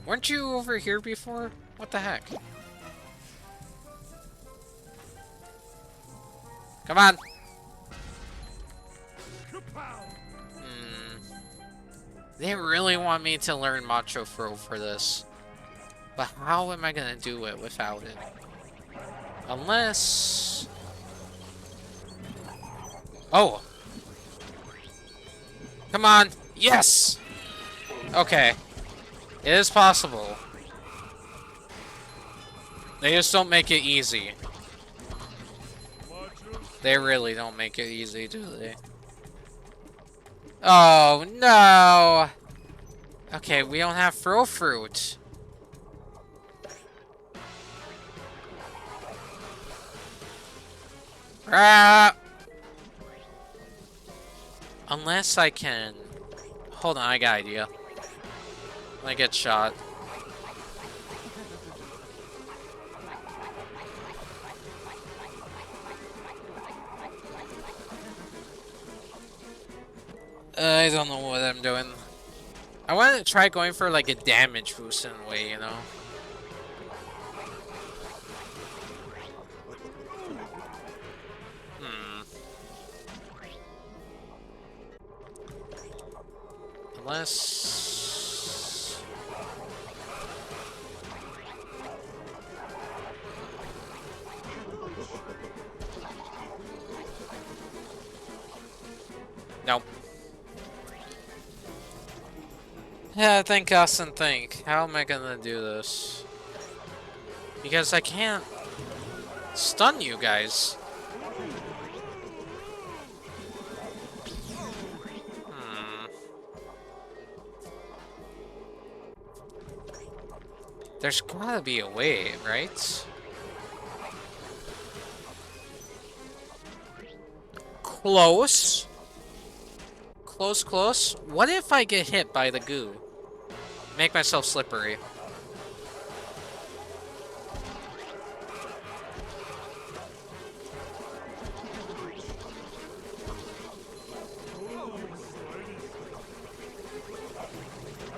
Weren't you over here before? What the heck? Come on! They really want me to learn Macho Throw for this. But how am I gonna do it without it? Unless... Oh! Come on! Yes! Okay. It is possible. They just don't make it easy. They really don't make it easy, do they? Oh, no! Okay, we don't have throw fruit. Ah! Unless I can... Hold on, I got an idea. I get shot. I don't know what I'm doing. I want to try going for like a damage boost in a way, you know? Unless... Nope. Yeah, think, Austin, think. How am I gonna do this? Because I can't stun you guys. There's gotta be a way, right? Close. Close, close. What if I get hit by the goo? Make myself slippery.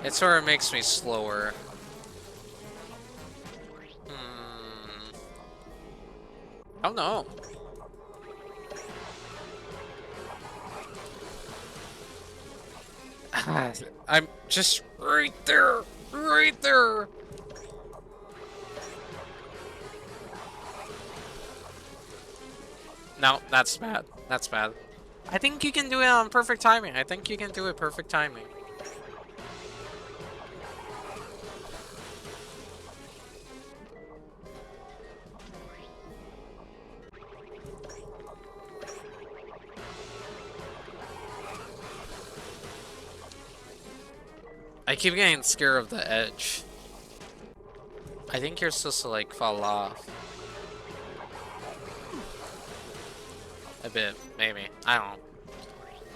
It sort of makes me slower. Oh no. I'm just right there. Right there. No, that's bad. That's bad. I think you can do it on perfect timing. I think you can do it perfect timing. I keep getting scared of the edge. I think you're supposed to like fall off. A bit, maybe. I don't know.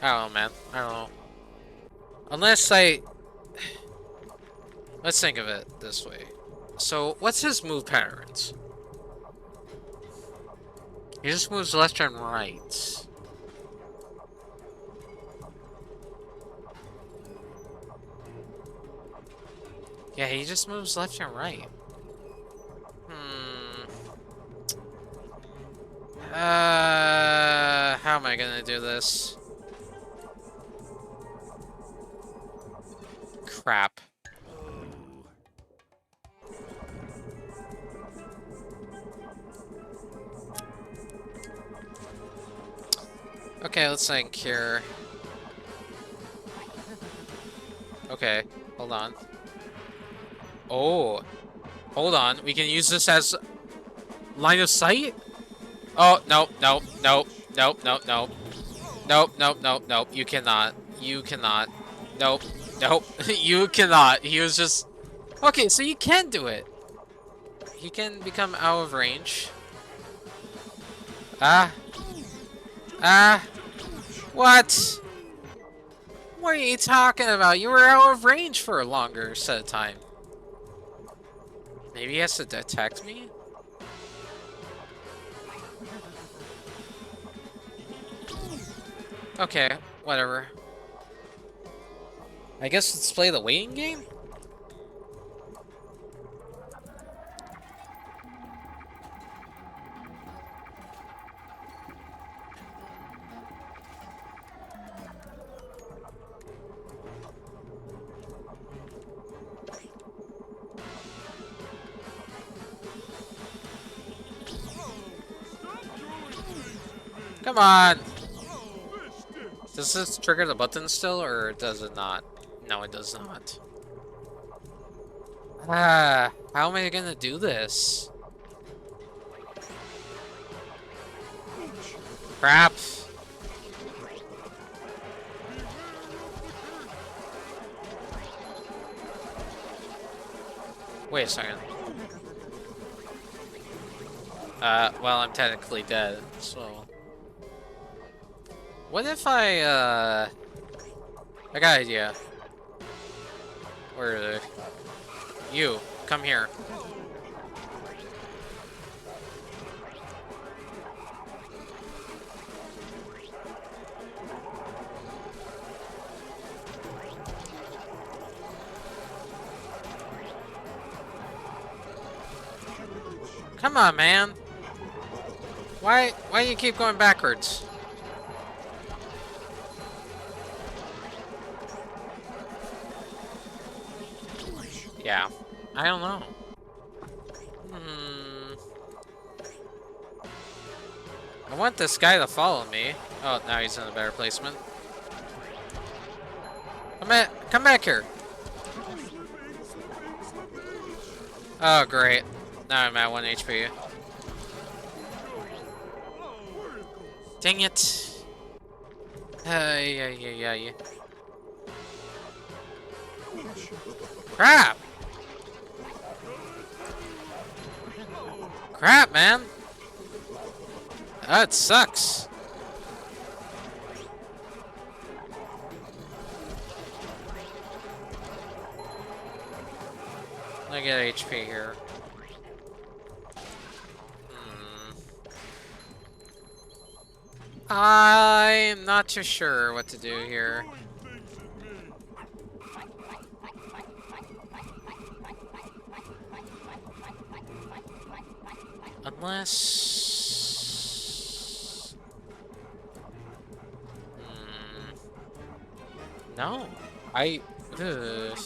I don't know, man. I don't know. Unless I... Let's think of it this way. So, what's his move patterns? He just moves left and right. Yeah, he just moves left and right. How am I gonna do this? Crap. Okay, let's think here. Okay, hold on. Oh, hold on. We can use this as line of sight? Oh, nope, nope, nope, nope, nope, nope. Nope, nope, nope, nope. You cannot. You cannot. Nope, nope. You cannot. He was just... Okay, so you can do it. He can become out of range. Ah. Ah. What? What are you talking about? You were out of range for a longer set of time. Maybe he has to detect me? Okay, whatever. I guess let's play the waiting game? Come on! Does this trigger the button still, or does it not? No, it does not. Ah, how am I gonna do this? Crap! Wait a second. Well, I'm technically dead, so... What if I got an idea. Where are they? You, come here. Come on, man. Why do you keep going backwards? Yeah, I don't know. I want this guy to follow me. Oh, now he's in a better placement. Come back here. Oh, great. Now I'm at 1 HP. Dang it. Yeah. Crap! Crap, man. That sucks. I get HP here. I'm not too sure what to do here. Unless... No. Ugh.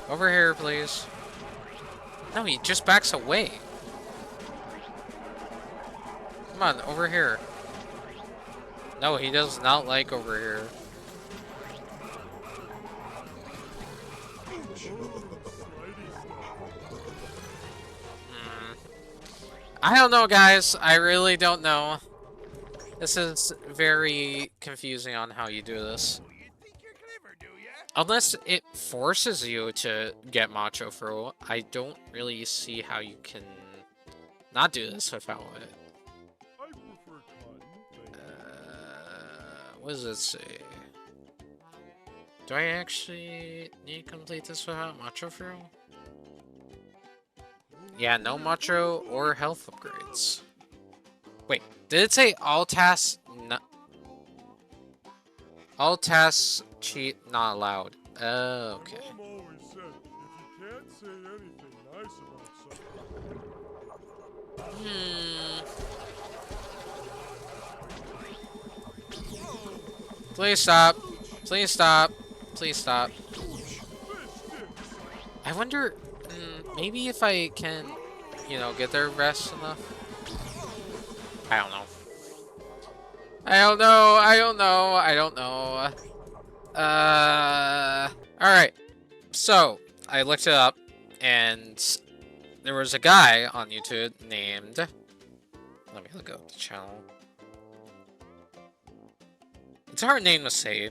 Over here, please. No, he just backs away. Come on, over here. No, he does not like over here. I don't know, guys. I really don't know. This is very confusing on how you do this. Unless it forces you to get Macho Fro, I don't really see how you can not do this without it. I prefer cotton. What does it say? Do I actually need to complete this without Macho Fro? Yeah, no Macho or health upgrades. Wait, did it say all tasks? No. All tasks cheat not allowed. Oh, okay. Mom always said, if you can't say anything nice about something. Please stop. Please stop. Please stop. I wonder, maybe if I can, you know, get there fast enough. I don't know. I don't know. I don't know. I don't know. Alright. So, I looked it up, and there was a guy on YouTube named... Let me look up the channel. It's a hard name to say,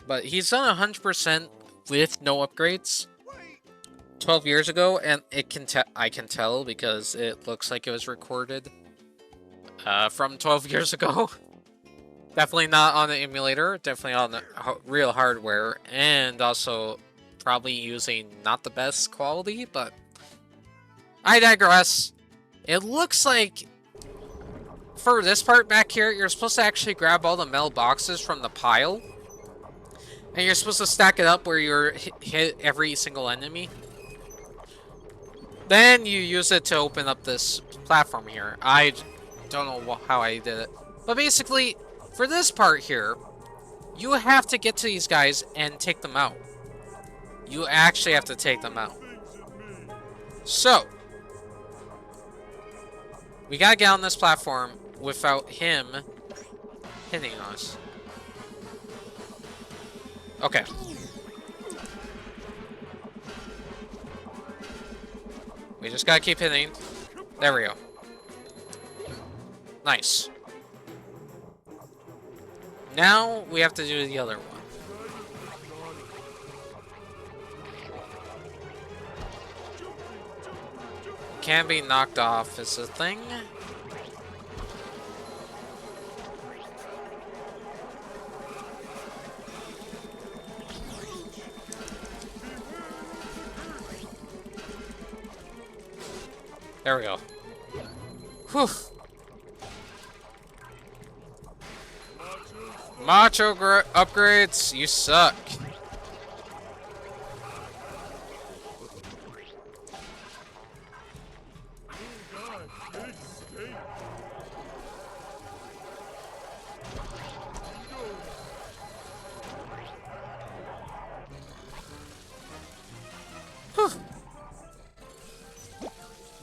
but he's done 100% with no upgrades 12 years ago, and I can tell because it looks like it was recorded from 12 years ago. Definitely not on the emulator, definitely on the real hardware, and also probably using not the best quality, but I digress. It looks like for this part back here, you're supposed to actually grab all the metal boxes from the pile, and you're supposed to stack it up where you're hit every single enemy. Then you use it to open up this platform here. I don't know how I did it, but basically, for this part here, you have to get to these guys and take them out. You actually have to take them out. So, we gotta get on this platform without him hitting us. Okay. We just gotta keep hitting. There we go. Nice. Now we have to do the other one. Can't be knocked off is a thing. There we go. Whew. Macho upgrades, you suck. Whew.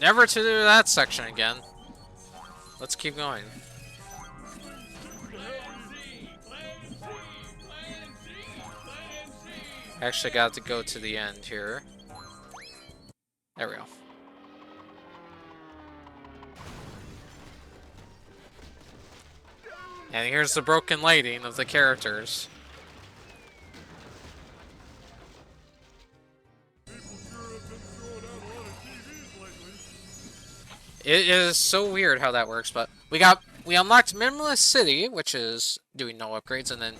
Never to do that section again. Let's keep going. Actually got to go to the end here. There we go. And here's the broken lighting of the characters. It is so weird how that works, but we unlocked Minimalist City, which is doing no upgrades, and then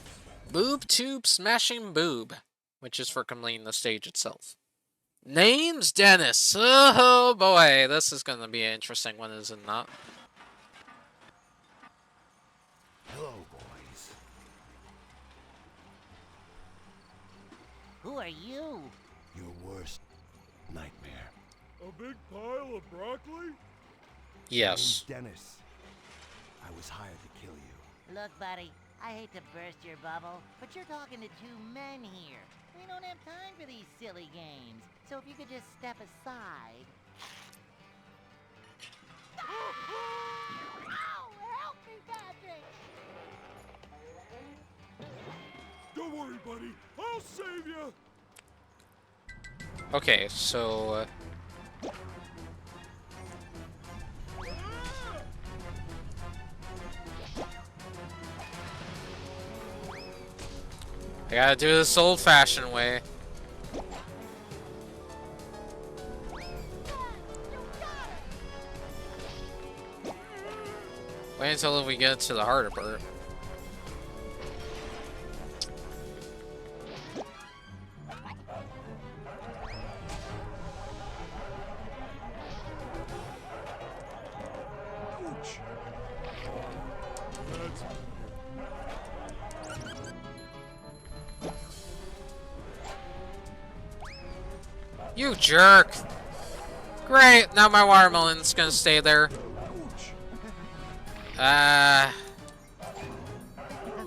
Boob Tube Smashing Boob, which is for completing the stage itself. Name's Dennis. Oh boy, this is gonna be an interesting one, is it not? Hello, boys. Who are you? Your worst nightmare. A big pile of broccoli? Yes. Name's Dennis. I was hired to kill you. Look, buddy, I hate to burst your bubble, but you're talking to two men here. We don't have time for these silly games. So if you could just step aside. Ow! Help me, Patrick! Don't worry, buddy. I'll save you. Okay, so I gotta do this old-fashioned way. Wait until we get to the harder part. Ouch. That's You jerk! Great, now my watermelon's gonna stay there.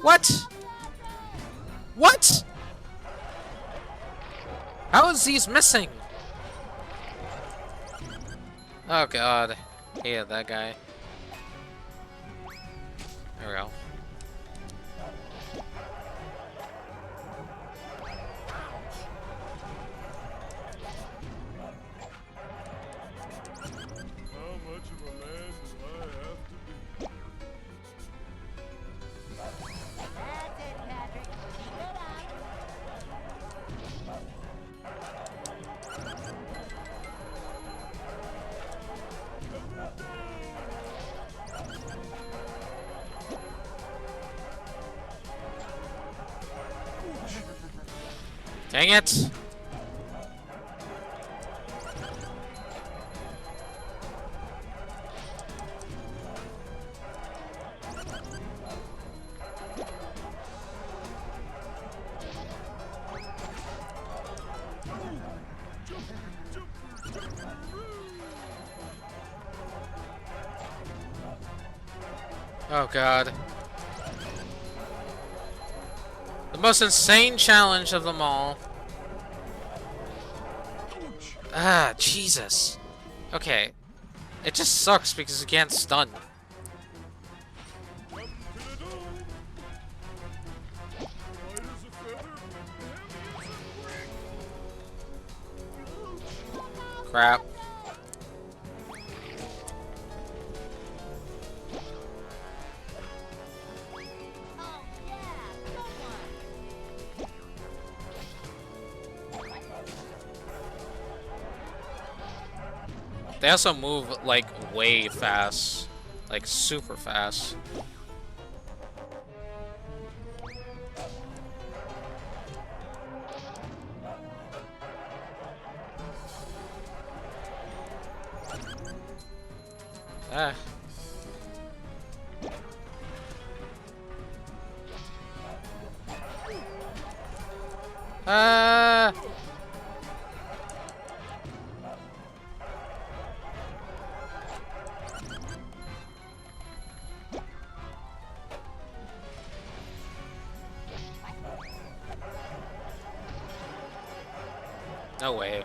What? What? How is these missing? Oh god. Hated that guy. There we go. how much of a man do I have to be? That's it, Patrick. Keep it up. Dang it! Oh god. The most insane challenge of them all. Ah, Jesus. Okay. It just sucks because you can't stun. Up to the dome. Light as a feather, heavy as a brick. Crap. Oh, yeah, good one. They also move, like, way fast. Like, super fast. Ah. Ah. No way.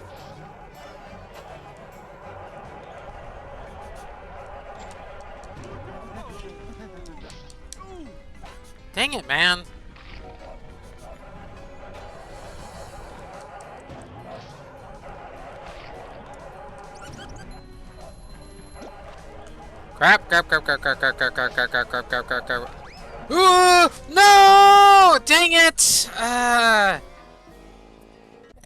Dang it, man. Crap, crap, crap, crap, crap, crap, crap, crap, crap, crap, crap, crap, crap, crap. Ooh, no! Dang it!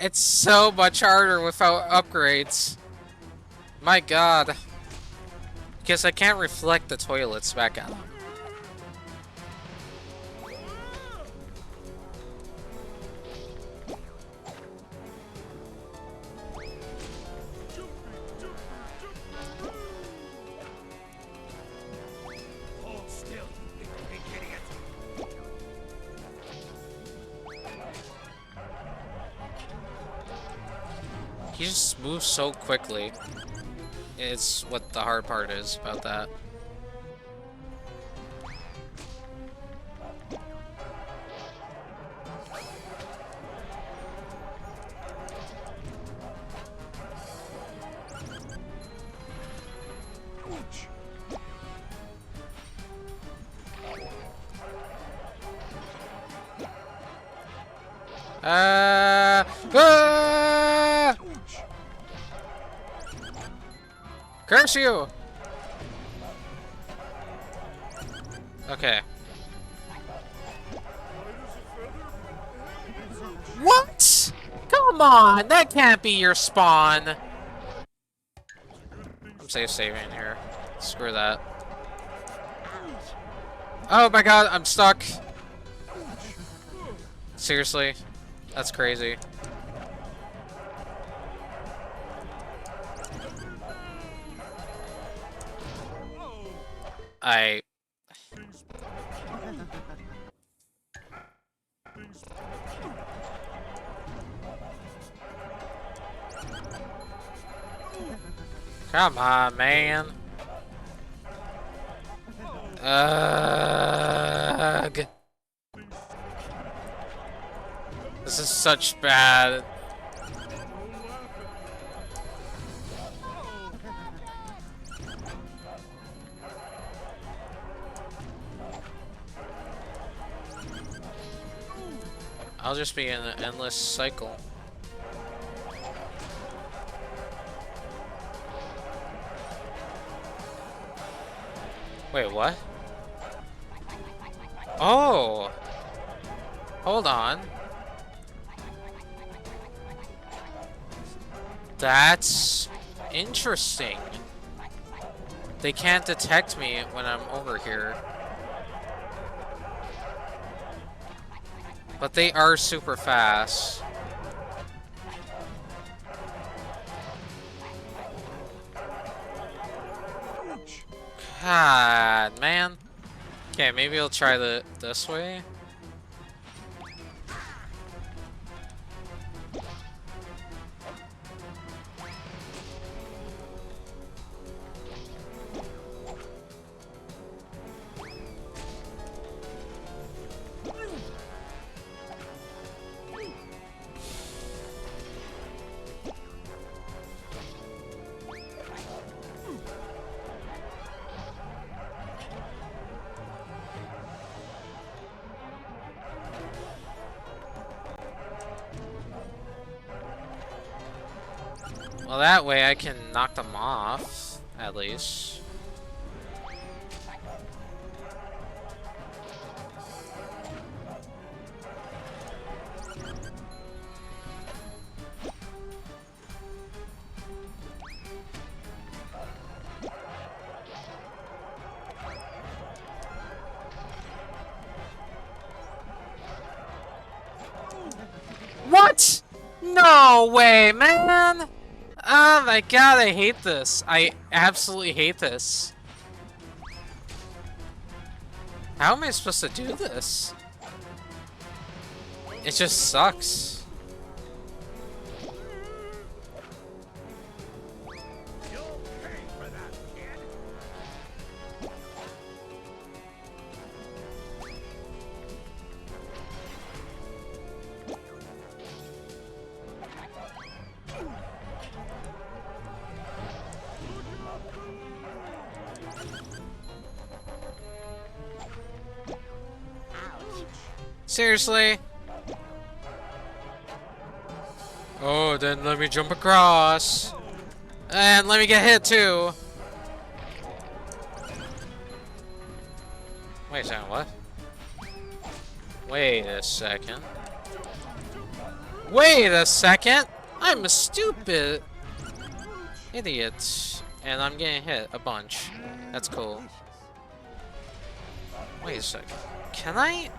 It's so much harder without upgrades. My god. because I can't reflect the toilets back at them. Hold still, you big idiot. He just moves so quickly. It's what the hard part is about that. Ah! Curse you! Okay. What? Come on, that can't be your spawn. I'm saving here. Screw that. Oh my god, I'm stuck. Seriously? That's crazy. Come on, man. Ugh. This is such bad. I'll just be in an endless cycle. Wait, what? Oh! Hold on. That's interesting. They can't detect me when I'm over here. But they are super fast. God, man. Okay, maybe I'll try this way. Well, that way I can knock them off, at least. What? No way, man! Oh my god, I hate this. I absolutely hate this. How am I supposed to do this? It just sucks. Seriously? Oh, then let me jump across. And let me get hit too. Wait a second, what? Wait a second. Wait a second! I'm a stupid idiot. And I'm getting hit a bunch. That's cool. Wait a second. Can I?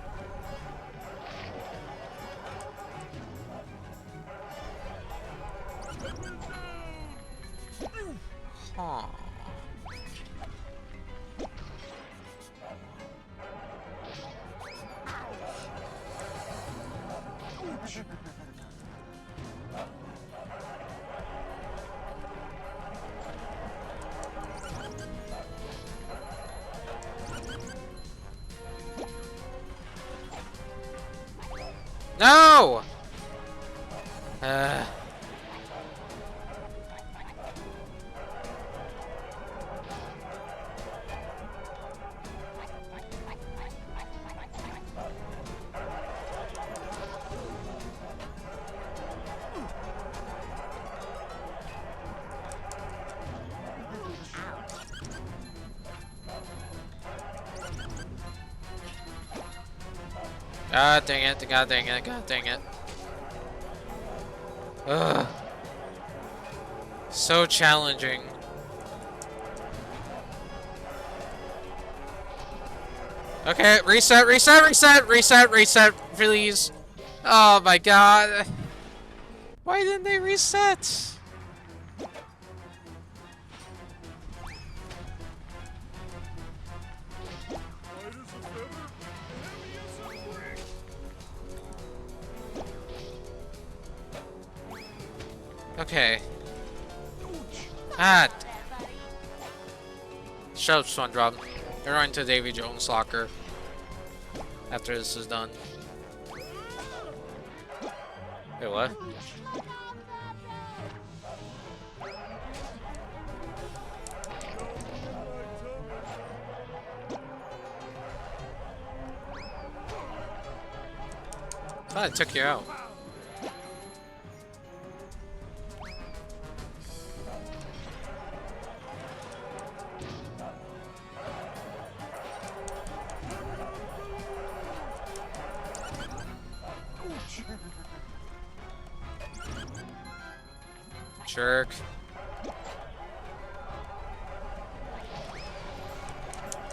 Huh. No! God dang it, god dang it, god dang it. Ugh. So challenging. Okay, reset, reset, reset, reset, reset, please. Oh my god. Why didn't they reset? Okay. Ah. Shut up, SpongeBob. You're going to Davy Jones' locker. After this is done. Wait, what? I thought I took you out. Jerk.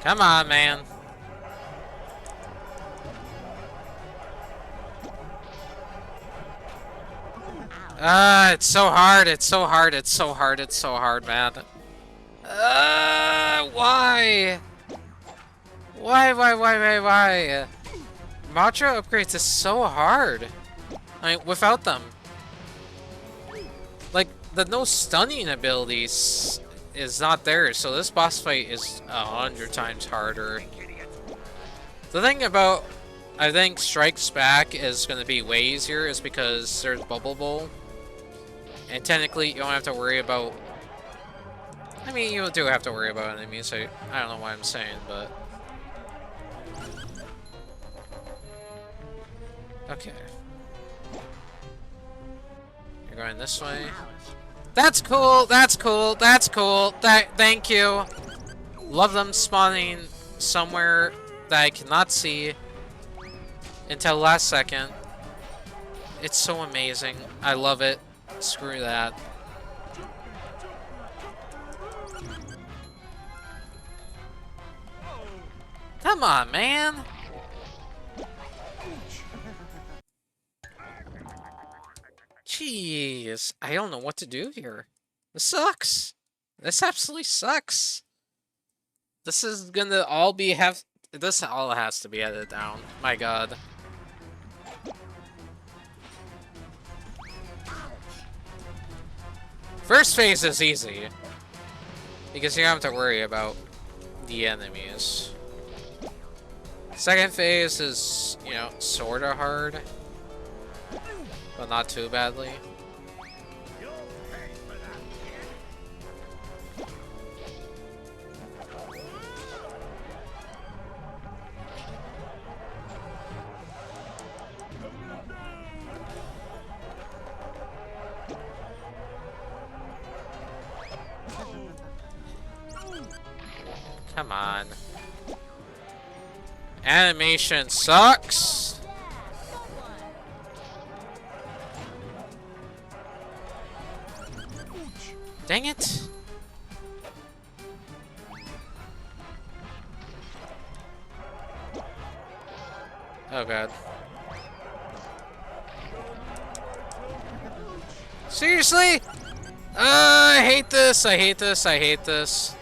Come on, man. Ah, it's so hard, it's so hard, it's so hard, it's so hard, man. Why? Why? Matcha upgrades is so hard. I mean, without them. Like, the no stunning abilities is not there, so this boss fight is 100 times harder. The thing about, I think, Strikes Back is going to be way easier is because there's Bubble Bowl. And technically, you don't have to worry about... I mean, you do have to worry about enemies, so I don't know what I'm saying, but... Okay. You're going this way. That's cool, that's cool, that's cool. Thank you. Love them spawning somewhere that I cannot see until last second. It's so amazing. I love it. Screw that. Come on, man. Jeez, I don't know what to do here. This sucks. This absolutely sucks. This is gonna all be this all has to be edited down. My god. First phase is easy. Because you don't have to worry about the enemies. Second phase is, you know, sorta hard. But not too badly. Come on. Animation sucks. Dang it. Oh god. Seriously? I hate this, I hate this, I hate this.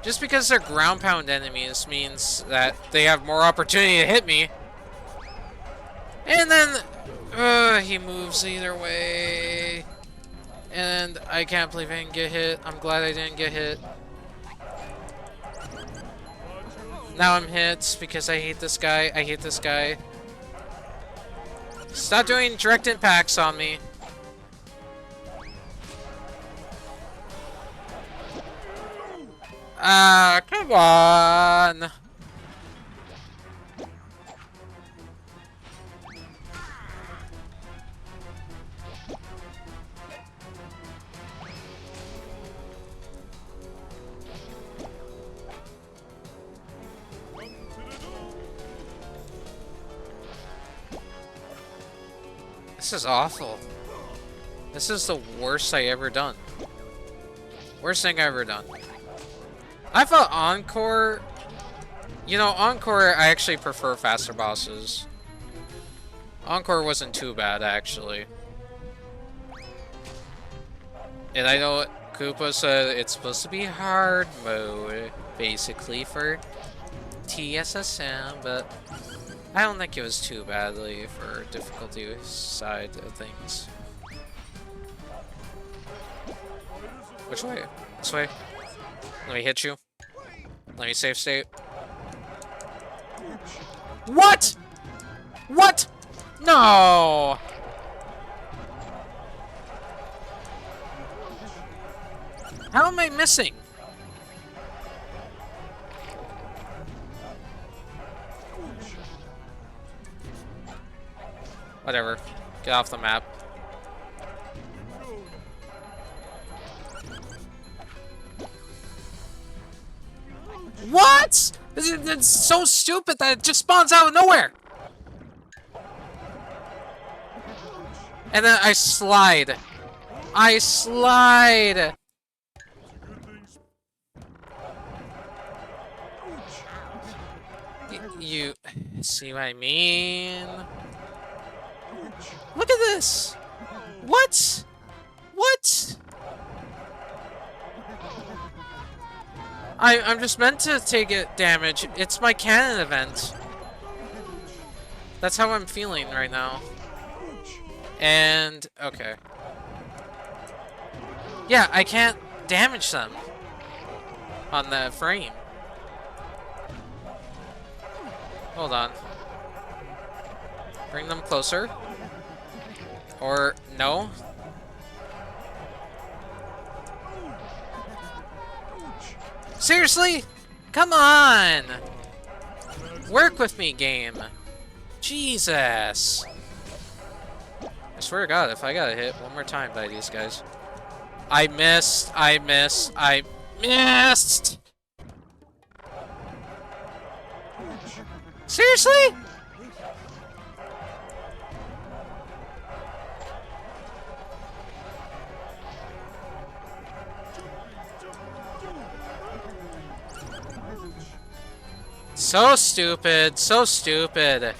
Just because they're ground pound enemies means that they have more opportunity to hit me. And then, he moves either way. And I can't believe I didn't get hit. I'm glad I didn't get hit. Now I'm hit because I hate this guy. I hate this guy. Stop doing direct impacts on me. Ah, come on. This is awful. This is the worst I ever done. Worst thing I ever done. I thought Encore... You know, Encore, I actually prefer faster bosses. Encore wasn't too bad, actually. And I know Koopa said it's supposed to be hard mode, basically, for TSSM, but I don't think it was too badly for difficulty side of things. Which way? This way? Let me hit you. Let me save state. What? What? No! How am I missing? Whatever. Get off the map. What? It's so stupid that it just spawns out of nowhere. And then I slide. I slide. You see what I mean? Look at this. What? What? I'm just meant to take it damage. It's my canon event. That's how I'm feeling right now. And okay. Yeah, I can't damage them on the frame. Hold on. Bring them closer. Or no? Seriously? Come on! Work with me, game. Jesus. I swear to God, if I got hit one more time by these guys. I missed. I missed. I missed! Seriously? So stupid, so stupid.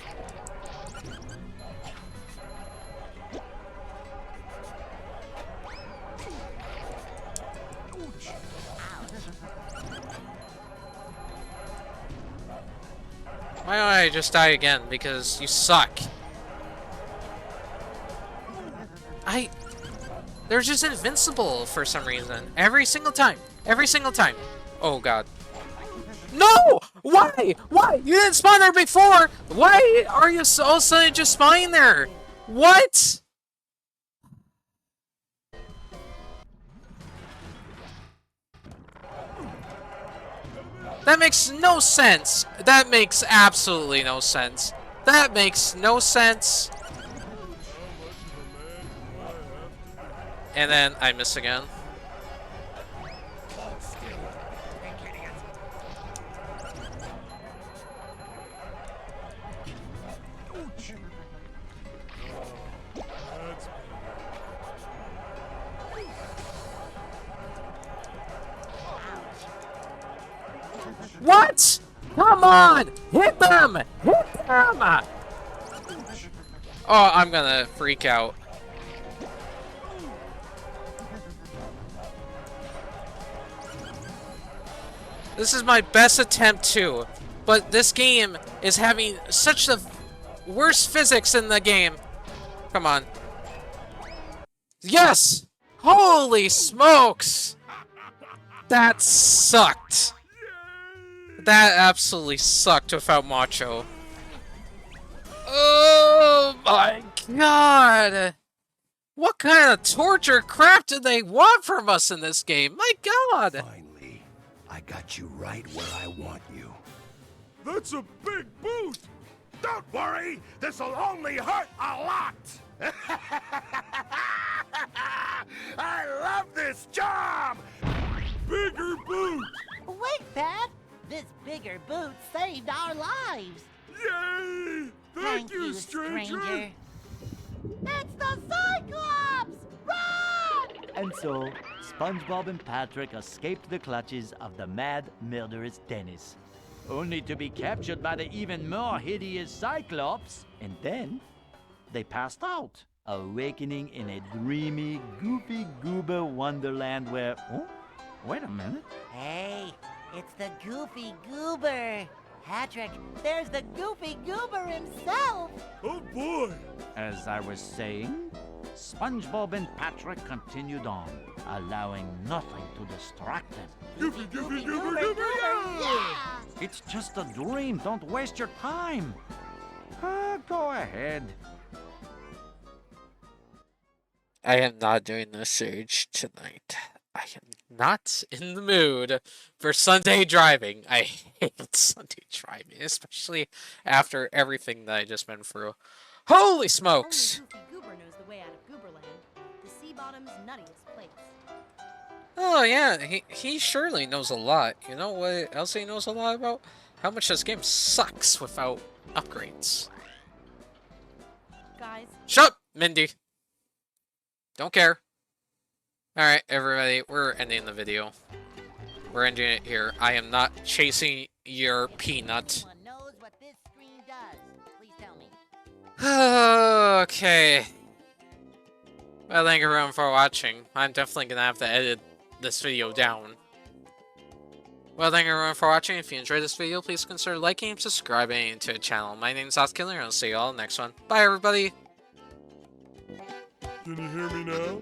Why don't I just die again? Because you suck. They're just invincible for some reason. Every single time. Every single time. Oh god. No! Why? Why? You didn't spawn there before! Why are you all of a sudden just spawning there? What? That makes no sense. That makes absolutely no sense. That makes no sense. And then I miss again. What? Come on! Hit them! Hit them! Oh, I'm gonna freak out. This is my best attempt too, but this game is having such the worst physics in the game. Come on. Yes! Holy smokes! That sucked. That absolutely sucked without Macho. Oh my god! What kind of torture crap do they want from us in this game? My god! Finally, I got you right where I want you. That's a big boot! Don't worry, this'll only hurt a lot. I love this job! Bigger boot! Wait, Pat! This bigger boot saved our lives! Yay! Thank you, stranger! It's the Cyclops! Run! And so, SpongeBob and Patrick escaped the clutches of the mad, murderous Dennis, only to be captured by the even more hideous Cyclops, and then they passed out, awakening in a dreamy, goofy goober wonderland where... Oh, wait a minute. Hey, it's the Goofy Goober! Patrick, there's the Goofy Goober himself! Oh boy! As I was saying, SpongeBob and Patrick continued on, allowing nothing to distract them. Goofy, goofy, goober, goober, yeah! It's just a dream. Don't waste your time. Go ahead. I am not doing the surge tonight. I am not in the mood for Sunday driving. I hate Sunday driving, especially after everything that I just been through. Holy smokes! Only Goofy Goober knows the way out of Gooberland, the sea bottom's nuttiest place. Oh yeah, he surely knows a lot. You know what else he knows a lot about? How much this game sucks without upgrades. Guys, Shut up, Mindy! Don't care. Alright, everybody, we're ending the video. We're ending it here. I am not chasing your peanut. Anyone knows what this screen does? Please tell me. Okay. Well, thank you everyone for watching. I'm definitely gonna have to edit this video down. Well, thank you everyone for watching. If you enjoyed this video, please consider liking and subscribing to the channel. My name is Ostkiller, and I'll see you all next one. Bye, everybody! Can you hear me now?